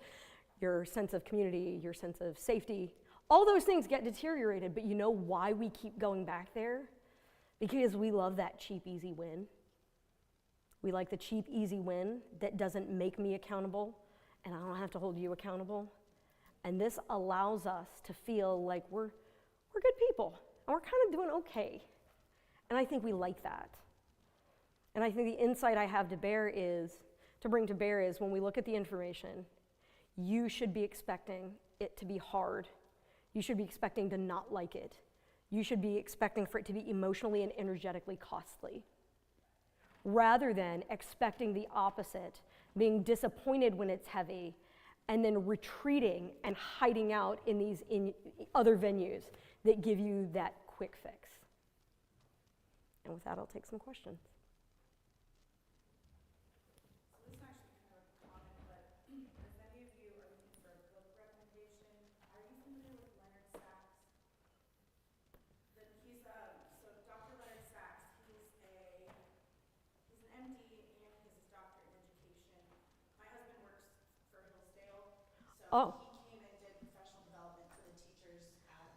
your sense of community, your sense of safety. All those things get deteriorated, but you know why we keep going back there? Because we love that cheap, easy win. We like the cheap, easy win that doesn't make me accountable, and I don't have to hold you accountable. And this allows us to feel like we're good people, and we're kind of doing okay. And I think we like that. And I think the insight I have to bring to bear is when we look at the information, you should be expecting it to be hard. You should be expecting to not like it. You should be expecting for it to be emotionally and energetically costly, rather than expecting the opposite, being disappointed when it's heavy, and then retreating and hiding out in other venues that give you that quick fix. And with that, I'll take some questions. Oh. He came and did professional development for the teachers at...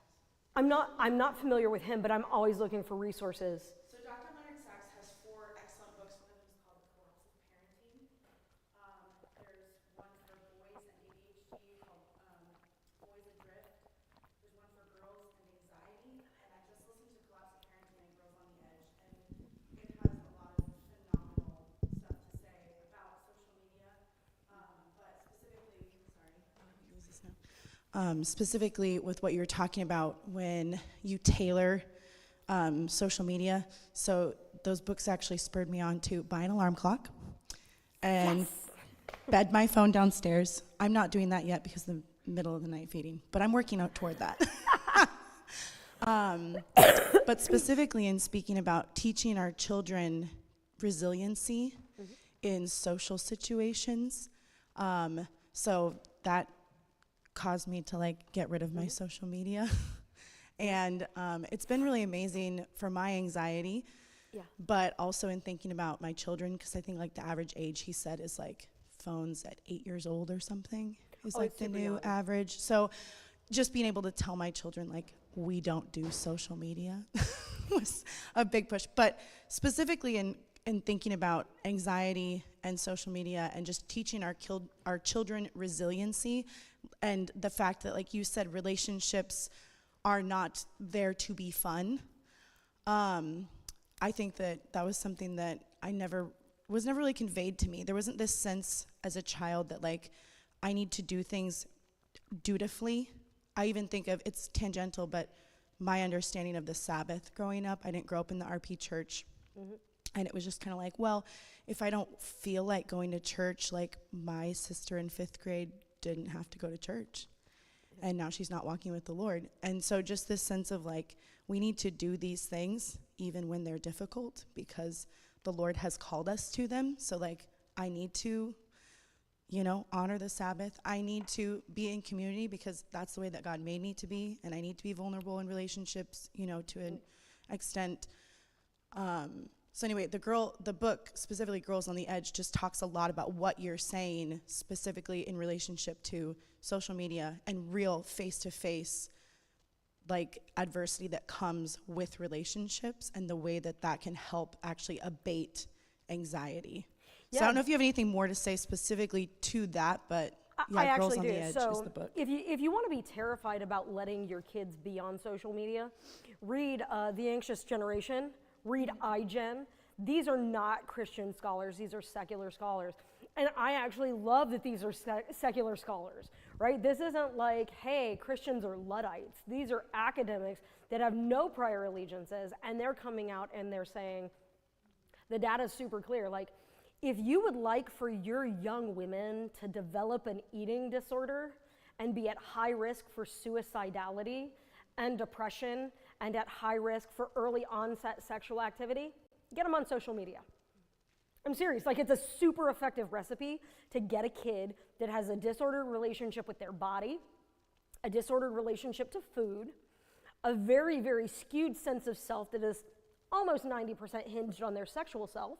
I'm not familiar with him, but I'm always looking for resources. So Dr. Leonard Sachs has 4 excellent books. One of them is called Cooperative Parenting. There's one for boys and ADHD called Boys Adrift. There's one for girls and anxiety. And I just listened to Cooperative Parenting specifically with what you were talking about when you tailor social media. So those books actually spurred me on to buy an alarm clock and bed my phone downstairs. I'm not doing that yet because of the middle of the night feeding, but I'm working out toward that. But specifically in speaking about teaching our children resiliency in social situations. So that caused me to like get rid of my social media. And it's been really amazing for my anxiety, but also in thinking about my children, because I think like the average age, he said, is like phones at 8 years old or something is like the new average. So just being able to tell my children like we don't do social media was a big push. But specifically in thinking about anxiety and social media and just teaching our children resiliency and the fact that, like you said, relationships are not there to be fun. I think that was something that was never really conveyed to me. There wasn't this sense as a child that like I need to do things dutifully. I even think of, it's tangential, but my understanding of the Sabbath growing up, I didn't grow up in the RP church. And it was just kind of like, well, if I don't feel like going to church, like my sister in 5th grade didn't have to go to church. And now she's not walking with the Lord. And so just this sense of like, we need to do these things even when they're difficult because the Lord has called us to them. So like, I need to, honor the Sabbath. I need to be in community because that's the way that God made me to be. And I need to be vulnerable in relationships, to an extent. So anyway, the book, specifically Girls on the Edge, just talks a lot about what you're saying specifically in relationship to social media and real face-to-face like adversity that comes with relationships and the way that can help actually abate anxiety. So I don't know if you have anything more to say specifically to that, but I Girls actually on do. the Edge So is the book. if you want to be terrified about letting your kids be on social media, read The Anxious Generation, read iGen. These are not Christian scholars, these are secular scholars. And I actually love that these are secular scholars, right? This isn't like, hey, Christians are Luddites. These are academics that have no prior allegiances, and they're coming out and they're saying, the data's super clear. Like, if you would like for your young women to develop an eating disorder and be at high risk for suicidality and depression and at high risk for early onset sexual activity, get them on social media. I'm serious, like it's a super effective recipe to get a kid that has a disordered relationship with their body, a disordered relationship to food, a very, very skewed sense of self that is almost 90% hinged on their sexual self,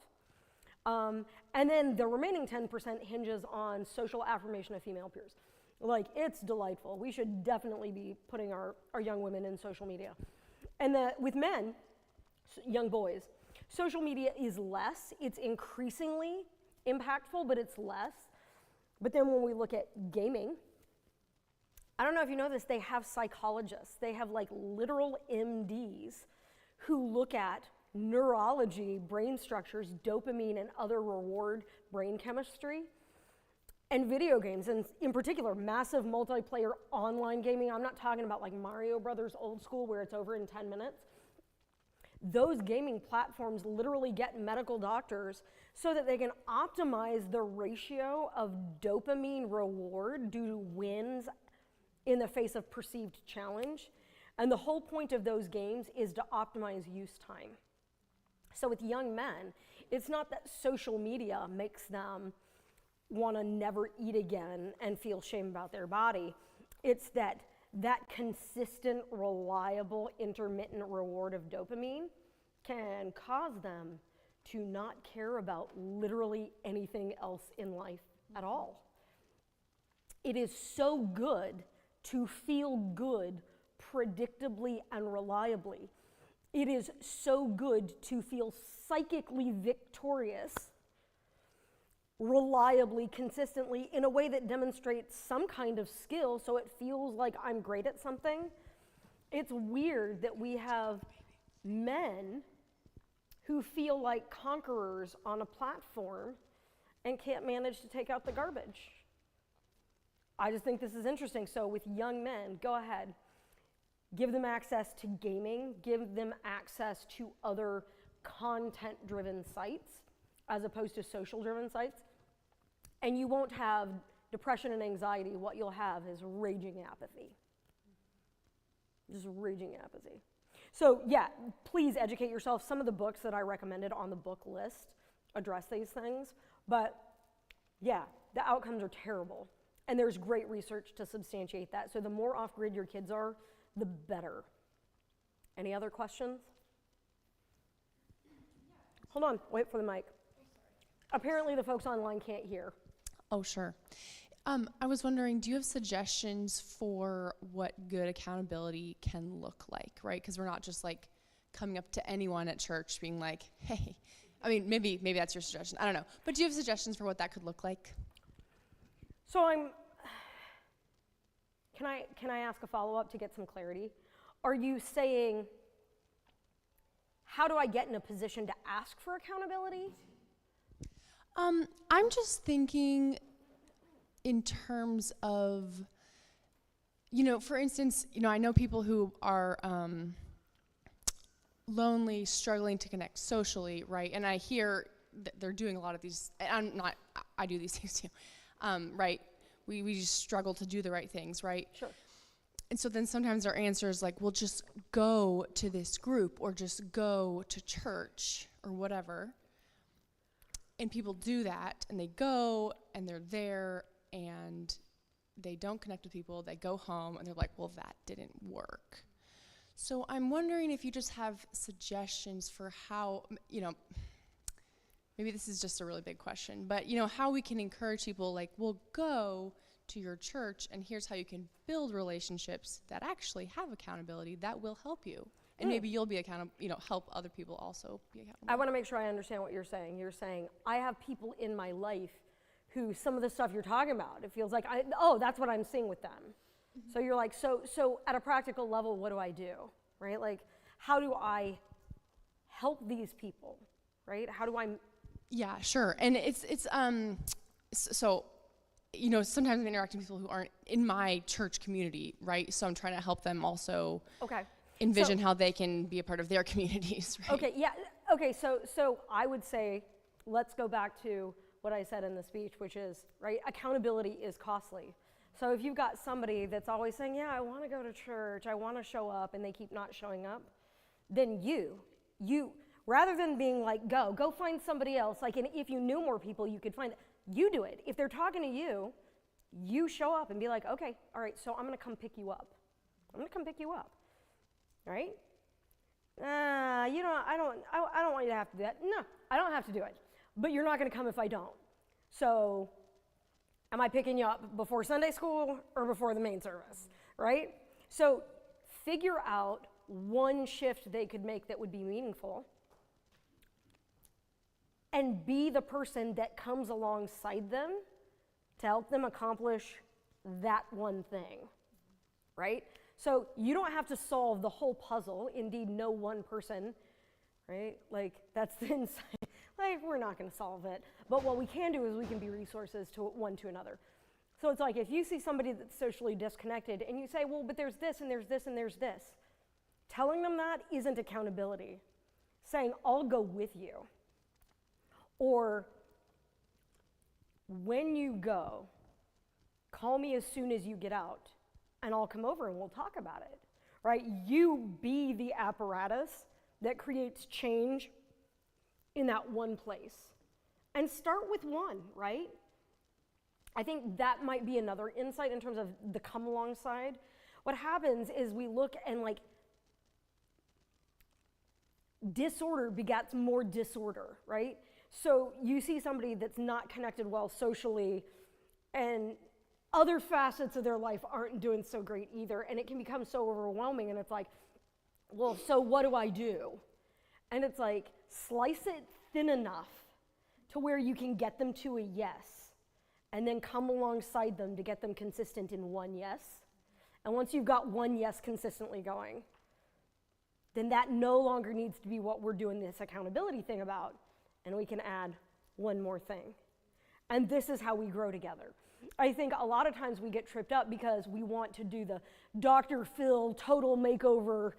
and then the remaining 10% hinges on social affirmation of female peers. Like, it's delightful. We should definitely be putting our young women in social media. And with men, young boys, social media is less. It's increasingly impactful, but it's less. But then when we look at gaming, I don't know if you know this, they have psychologists. They have like literal MDs who look at neurology, brain structures, dopamine, and other reward brain chemistry, and video games, and in particular, massive multiplayer online gaming. I'm not talking about like Mario Brothers old school where it's over in 10 minutes. Those gaming platforms literally get medical doctors so that they can optimize the ratio of dopamine reward due to wins in the face of perceived challenge. And the whole point of those games is to optimize use time. So with young men, it's not that social media makes them want to never eat again and feel shame about their body. It's that consistent, reliable, intermittent reward of dopamine can cause them to not care about literally anything else in life at all. It is so good to feel good predictably and reliably. It is so good to feel psychically victorious, reliably, consistently, in a way that demonstrates some kind of skill so it feels like I'm great at something. It's weird that we have men who feel like conquerors on a platform and can't manage to take out the garbage. I just think this is interesting. So with young men, go ahead. Give them access to gaming. Give them access to other content-driven sites as opposed to social-driven sites. And you won't have depression and anxiety. What you'll have is raging apathy. Just raging apathy. So yeah, please educate yourself. Some of the books that I recommended on the book list address these things. But yeah, the outcomes are terrible. And there's great research to substantiate that. So the more off-grid your kids are, the better. Any other questions? Hold on, wait for the mic. Apparently the folks online can't hear. Oh, sure. I was wondering, do you have suggestions for what good accountability can look like, right? Because we're not just like coming up to anyone at church being like, hey, I mean, maybe that's your suggestion. I don't know. But do you have suggestions for what that could look like? So can I ask a follow-up to get some clarity? Are you saying, how do I get in a position to ask for accountability? I'm just thinking in terms of, for instance, I know people who are lonely, struggling to connect socially, right? And I hear that they're doing a lot of these, I do these things too, right? We just struggle to do the right things, right? Sure. And so then sometimes our answer is like, well, just go to this group or just go to church or whatever. And people do that, and they go, and they're there, and they don't connect with people. They go home, and they're like, well, that didn't work. So I'm wondering if you just have suggestions for how, maybe this is just a really big question, but, how we can encourage people, like, well, go to your church, and here's how you can build relationships that actually have accountability that will help you. And maybe you'll be accountable, help other people also be accountable. I want to make sure I understand what you're saying. You're saying, I have people in my life who some of the stuff you're talking about, it feels like, that's what I'm seeing with them. Mm-hmm. So you're like, so at a practical level, what do I do, right? Like, how do I help these people, right? How do I? Yeah, sure. And it's so, sometimes I'm interacting with people who aren't in my church community, right? So I'm trying to help them also. Okay. Envision how they can be a part of their communities, right? Okay, yeah, okay, so I would say, let's go back to what I said in the speech, which is, right, accountability is costly. So if you've got somebody that's always saying, yeah, I want to go to church, I want to show up, and they keep not showing up, then you, rather than being like, go find somebody else, like, and if you knew more people, you could find, you do it. If they're talking to you, you show up and be like, okay, all right, so I'm going to come pick you up. Right? I don't want you to have to do that. No, I don't have to do it. But you're not going to come if I don't. So, am I picking you up before Sunday school or before the main service? Right? So, figure out one shift they could make that would be meaningful. And be the person that comes alongside them to help them accomplish that one thing. Right? So you don't have to solve the whole puzzle, indeed no one person, right? Like that's the insight, like we're not gonna solve it. But what we can do is we can be resources to one to another. So it's like if you see somebody that's socially disconnected and you say, well, but there's this and there's this and there's this. Telling them that isn't accountability. Saying, I'll go with you. Or when you go, call me as soon as you get out. And I'll come over and we'll talk about it, right? You be the apparatus that creates change in that one place. And start with one, right? I think that might be another insight in terms of the come alongside. What happens is we look and like, disorder begets more disorder, right? So you see somebody that's not connected well socially and other facets of their life aren't doing so great either, and it can become so overwhelming, and it's like, well, so what do I do? And it's like, slice it thin enough to where you can get them to a yes, and then come alongside them to get them consistent in one yes. And once you've got one yes consistently going, then that no longer needs to be what we're doing this accountability thing about, and we can add one more thing. And this is how we grow together. I think a lot of times we get tripped up because we want to do the Dr. Phil total makeover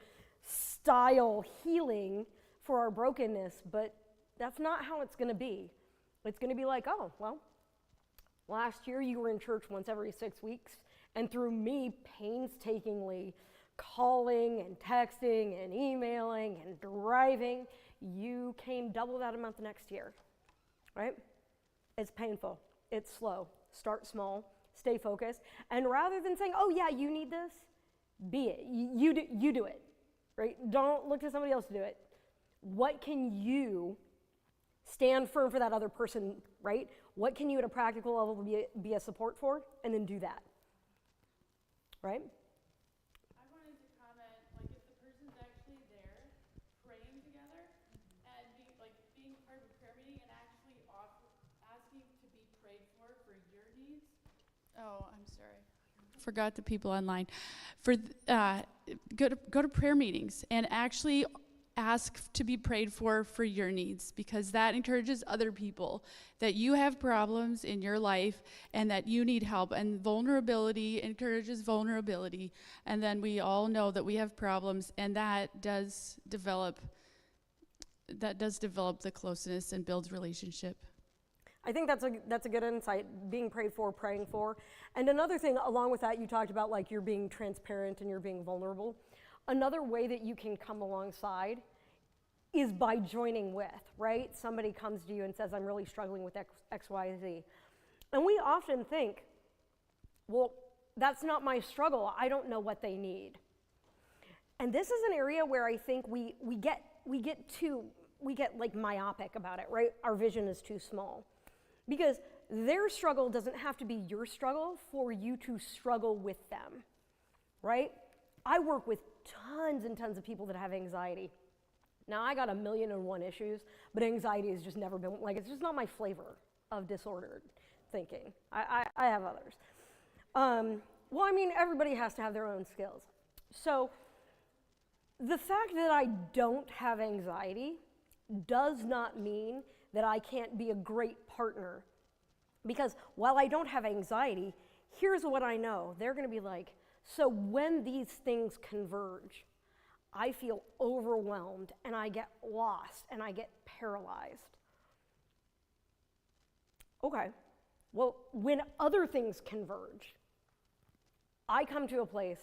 style healing for our brokenness, but that's not how it's going to be. It's going to be like, oh, well, last year you were in church once every 6 weeks, and through me painstakingly calling and texting and emailing and driving, you came double that amount the next year, right? It's painful. It's slow. Start small. Stay focused. And rather than saying, oh, yeah, you need this, be it. You do it, right? Don't look to somebody else to do it. What can you stand firm for that other person, right? What can you at a practical level be a support for? And then do that, right? I wanted to comment, like if the person's actually there praying together and being part of a prayer meeting and actually asking to be prayed for your needs. Oh, I'm sorry. Forgot the people online. Go to prayer meetings and actually ask to be prayed for your needs, because that encourages other people that you have problems in your life and that you need help, and vulnerability encourages vulnerability, and then we all know that we have problems, and that does develop the closeness and builds relationship. I think that's a good insight, being prayed for, praying for. And another thing along with that, you talked about like you're being transparent and you're being vulnerable. Another way that you can come alongside is by joining with, right? Somebody comes to you and says, I'm really struggling with X, Y, Z. And we often think, well, that's not my struggle. I don't know what they need. And this is an area where I think we get like myopic about it, right? Our vision is too small. Because their struggle doesn't have to be your struggle for you to struggle with them, right? I work with tons and tons of people that have anxiety. Now, I got 1,000,001 issues, but anxiety has just never been, like, it's just not my flavor of disordered thinking. I have others. Well, I mean, everybody has to have their own skills. So the fact that I don't have anxiety does not mean that I can't be a great partner. Because while I don't have anxiety, here's what I know. They're going to be like, so when these things converge, I feel overwhelmed and I get lost and I get paralyzed. Okay, well, when other things converge, I come to a place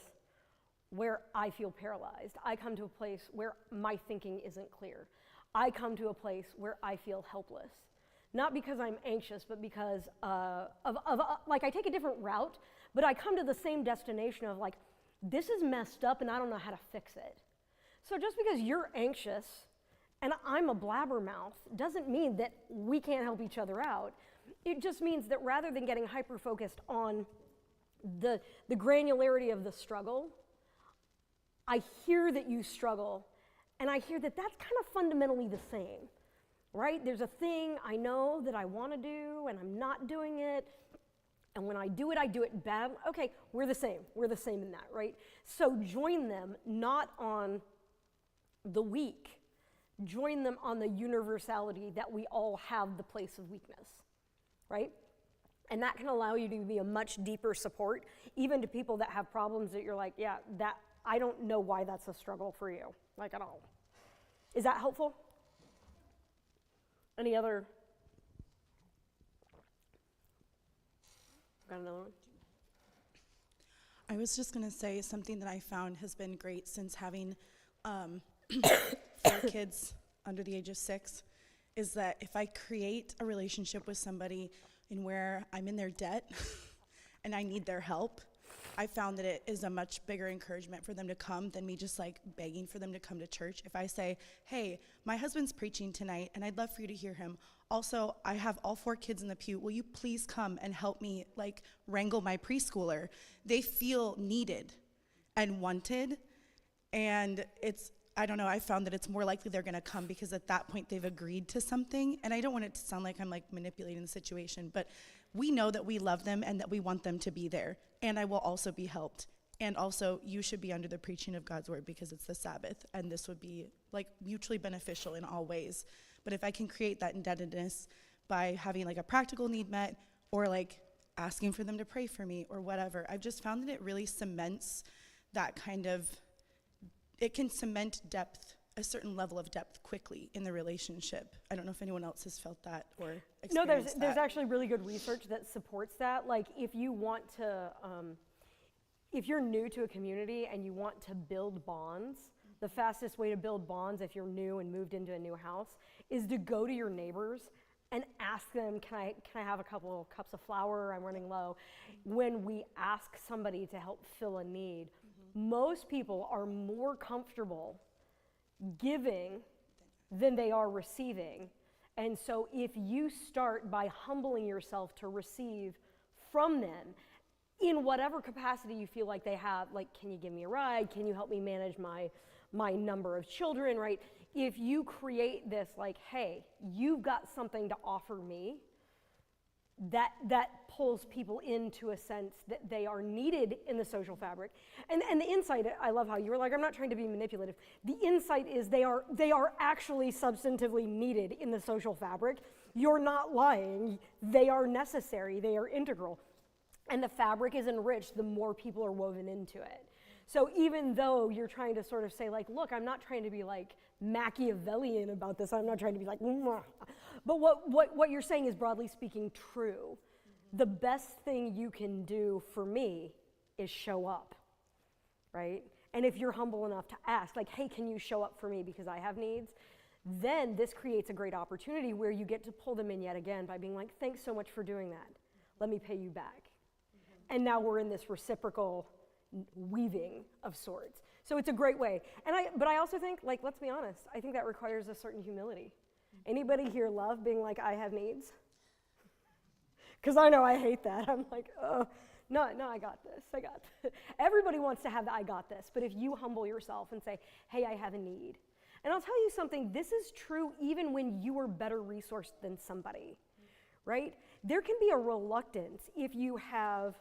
where I feel paralyzed. I come to a place where my thinking isn't clear. I come to a place where I feel helpless. Not because I'm anxious, but because like I take a different route, but I come to the same destination of like, this is messed up and I don't know how to fix it. So just because you're anxious and I'm a blabbermouth doesn't mean that we can't help each other out. It just means that rather than getting hyper-focused on the granularity of the struggle, I hear that you struggle, and I hear that that's kind of fundamentally the same, right? There's a thing I know that I want to do, and I'm not doing it, and when I do it bad. Okay, we're the same. We're the same in that, right? So join them not on the weak. Join them on the universality that we all have the place of weakness, right? And that can allow you to be a much deeper support, even to people that have problems that you're like, yeah, that I don't know why that's a struggle for you, like at all. Is that helpful? Any other? Got another one? I was just going to say something that I found has been great since having 4 kids under the age of 6, is that if I create a relationship with somebody in where I'm in their debt and I need their help, I found that it is a much bigger encouragement for them to come than me just like begging for them to come to church. If I say, hey, my husband's preaching tonight and I'd love for you to hear him. Also, I have all 4 kids in the pew. Will you please come and help me like wrangle my preschooler? They feel needed and wanted, and I don't know, I found that it's more likely they're gonna come because at that point they've agreed to something. And I don't want it to sound like I'm like manipulating the situation, but we know that we love them and that we want them to be there. And I will also be helped. And also, you should be under the preaching of God's word because it's the Sabbath, and this would be like mutually beneficial in all ways. But if I can create that indebtedness by having like a practical need met or like asking for them to pray for me or whatever. I've just found that it really cements that kind of, it can cement depth, a certain level of depth quickly in the relationship. I don't know if anyone else has felt that or experienced No, that. there's actually really good research that supports that. Like if you want to, if you're new to a community and you want to build bonds, the fastest way to build bonds if you're new and moved into a new house is to go to your neighbors and ask them, can I have a couple of cups of flour? I'm running low. When we ask somebody to help fill a need, most people are more comfortable giving than they are receiving. And so if you start by humbling yourself to receive from them in whatever capacity you feel like they have, like, can you give me a ride? Can you help me manage my number of children, right? If you create this like, hey, you've got something to offer me, that pulls people into a sense that they are needed in the social fabric. And the insight, I love how you were like, I'm not trying to be manipulative. The insight is they are actually substantively needed in the social fabric. You're not lying. They are necessary. They are integral. And the fabric is enriched the more people are woven into it. So even though you're trying to sort of say like, look, I'm not trying to be like Machiavellian about this. I'm not trying to be like, mwah. But what you're saying is broadly speaking true. The best thing you can do for me is show up, right? And if you're humble enough to ask like, hey, can you show up for me because I have needs? Then this creates a great opportunity where you get to pull them in yet again by being like, thanks so much for doing that. Let me pay you back. And now we're in this reciprocal weaving of sorts. So it's a great way. But I also think, like, let's be honest, I think that requires a certain humility. Anybody here love being like, I have needs? Because I know I hate that. I'm like, oh, no, I got this. Everybody wants to have the I got this. But if you humble yourself and say, hey, I have a need. And I'll tell you something, this is true even when you are better resourced than somebody, right? There can be a reluctance if you have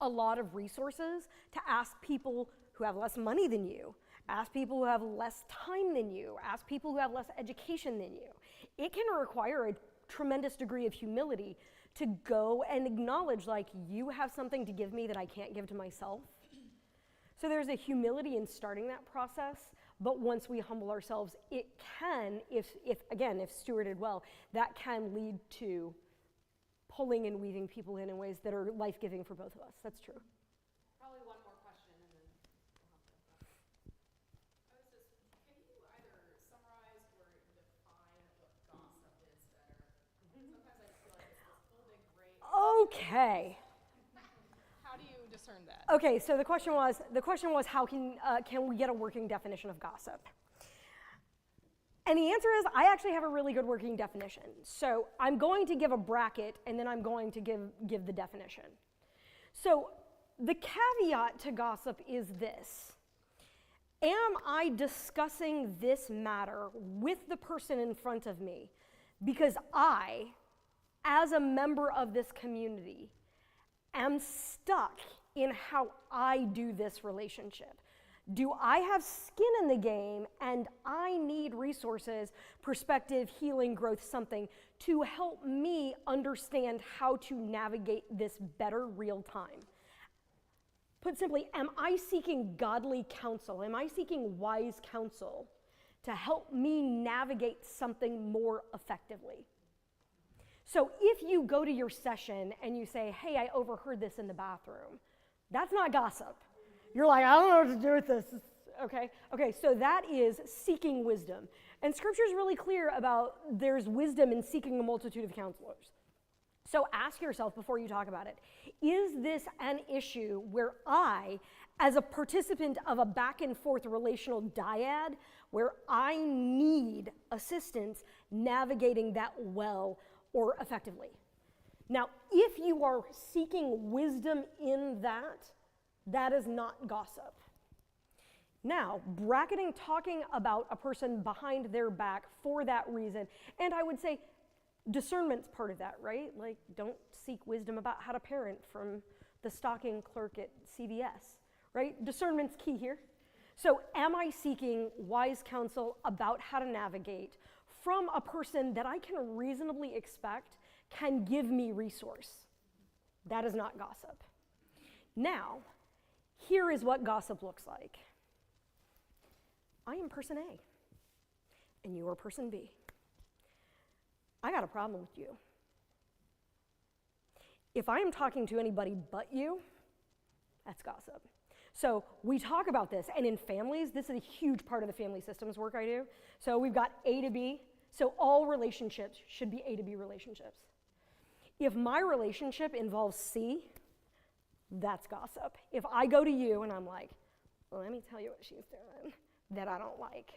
a lot of resources to ask people who have less money than you, ask people who have less time than you, ask people who have less education than you. It can require a tremendous degree of humility to go and acknowledge like you have something to give me that I can't give to myself. So there's a humility in starting that process, but once we humble ourselves, it can, if stewarded well, that can lead to pulling and weaving people in ways that are life-giving for both of us. That's true. Probably one more question and then we'll have to. I was just, can you either summarize or define what gossip is better? Sometimes I just feel like it's this whole big great. Okay. How do you discern that? Okay, so the question was how can we get a working definition of gossip? And the answer is, I actually have a really good working definition. So I'm going to give a bracket, and then I'm going to give the definition. So the caveat to gossip is this. Am I discussing this matter with the person in front of me because I, as a member of this community, am stuck in how I do this relationship? Do I have skin in the game and I need resources, perspective, healing, growth, something to help me understand how to navigate this better real time? Put simply, am I seeking godly counsel? Am I seeking wise counsel to help me navigate something more effectively? So if you go to your session and you say, hey, I overheard this in the bathroom, that's not gossip. You're like, I don't know what to do with this, okay, so that is seeking wisdom. And scripture is really clear about there's wisdom in seeking a multitude of counselors. So ask yourself before you talk about it, is this an issue where I, as a participant of a back and forth relational dyad, where I need assistance navigating that well or effectively? Now, if you are seeking wisdom in that is not gossip. Now, bracketing talking about a person behind their back for that reason, and I would say discernment's part of that, right? Like, don't seek wisdom about how to parent from the stocking clerk at CVS, right? Discernment's key here. So am I seeking wise counsel about how to navigate from a person that I can reasonably expect can give me resource. That is not gossip. Now, here is what gossip looks like. I am person A, and you are person B. I got a problem with you. If I am talking to anybody but you, that's gossip. So we talk about this, and in families, this is a huge part of the family systems work I do. So we've got A to B, so all relationships should be A to B relationships. If my relationship involves C, that's gossip. If I go to you and I'm like, well, let me tell you what she's doing that I don't like.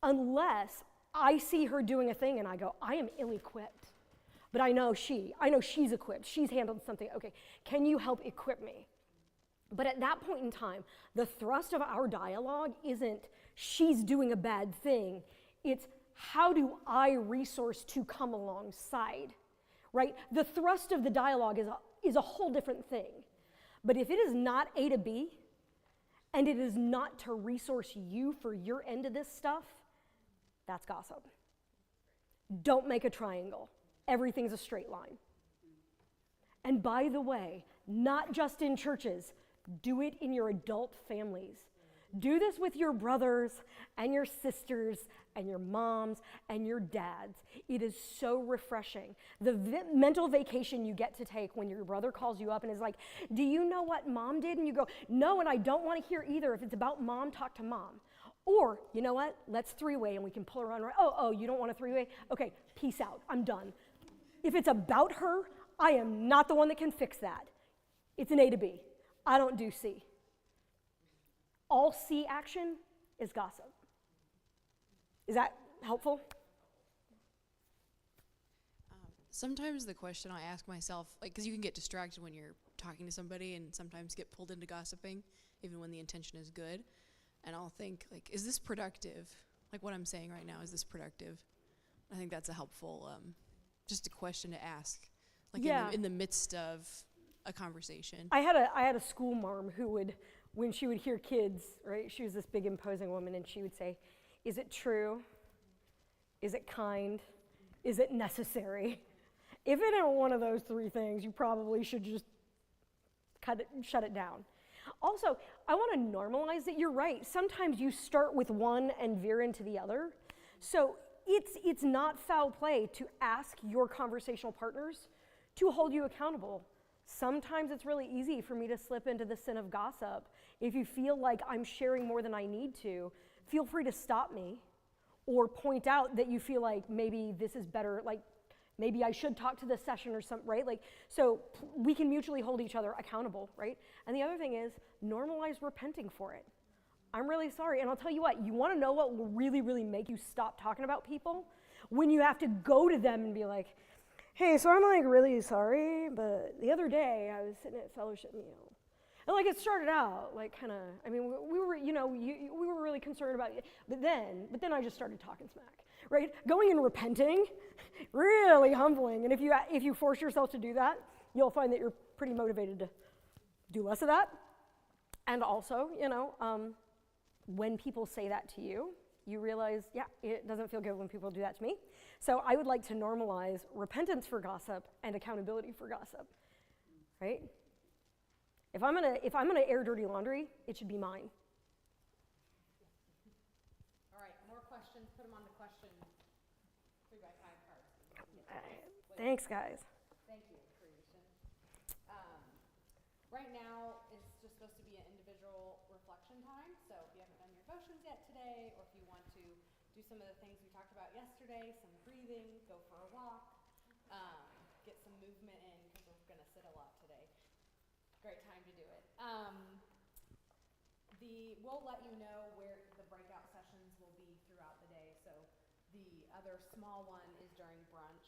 Unless I see her doing a thing and I go, I am ill-equipped, but I know she's equipped. She's handled something. Okay, can you help equip me? But at that point in time, the thrust of our dialogue isn't she's doing a bad thing. It's how do I resource to come alongside, right? The thrust of the dialogue is a whole different thing. But if it is not A to B, and it is not to resource you for your end of this stuff, that's gossip. Don't make a triangle. Everything's a straight line. And by the way, not just in churches, do it in your adult families. Do this with your brothers and your sisters and your moms and your dads. It is so refreshing. The mental vacation you get to take when your brother calls you up and is like, do you know what mom did? And you go, no, and I don't want to hear either. If it's about mom, talk to mom. Or, you know what? Let's three-way and we can pull her on. Oh, you don't want a three-way? Okay, peace out. I'm done. If it's about her, I am not the one that can fix that. It's an A to B. I don't do C. All C action is gossip. Is that helpful? Sometimes the question I ask myself, like, because you can get distracted when you're talking to somebody and sometimes get pulled into gossiping, even when the intention is good. And I'll think, like, is this productive? Like what I'm saying right now, is this productive? I think that's a helpful, just a question to ask, like in the midst of a conversation. I had a school marm who would, when she would hear kids, right, she was this big imposing woman, and she would say, is it true? Is it kind? Is it necessary? If it ain't one of those three things, you probably should just shut it down. Also, I want to normalize that you're right. Sometimes you start with one and veer into the other. So it's not foul play to ask your conversational partners to hold you accountable. Sometimes it's really easy for me to slip into the sin of gossip. If you feel like I'm sharing more than I need to, feel free to stop me or point out that you feel like maybe this is better, like maybe I should talk to this session or something, right? Like, so we can mutually hold each other accountable, right? And the other thing is normalize repenting for it. I'm really sorry. And I'll tell you what, you want to know what will really, really make you stop talking about people? When you have to go to them and be like, hey, so I'm like really sorry, but the other day I was sitting at fellowship meal. And like it started out like kind of, I mean, we were, we were really concerned about it, but then I just started talking smack, right? Going and repenting, really humbling. And if you force yourself to do that, you'll find that you're pretty motivated to do less of that. And also, when people say that to you, you realize, yeah, it doesn't feel good when people do that to me. So I would like to normalize repentance for gossip and accountability for gossip, right? If I'm gonna air dirty laundry, it should be mine. All right, more questions, put them on the question 3x5 cards. Thanks, guys. Thank you, Creation. Right now is just supposed to be an individual reflection time, so if you haven't done your devotions yet today, or if you want to do some of the things we talked about yesterday, some breathing, go for a walk, get some movement in, because we're going to sit a lot today. Great time to do it. We'll let you know where the breakout sessions will be throughout the day, so the other small one is during brunch.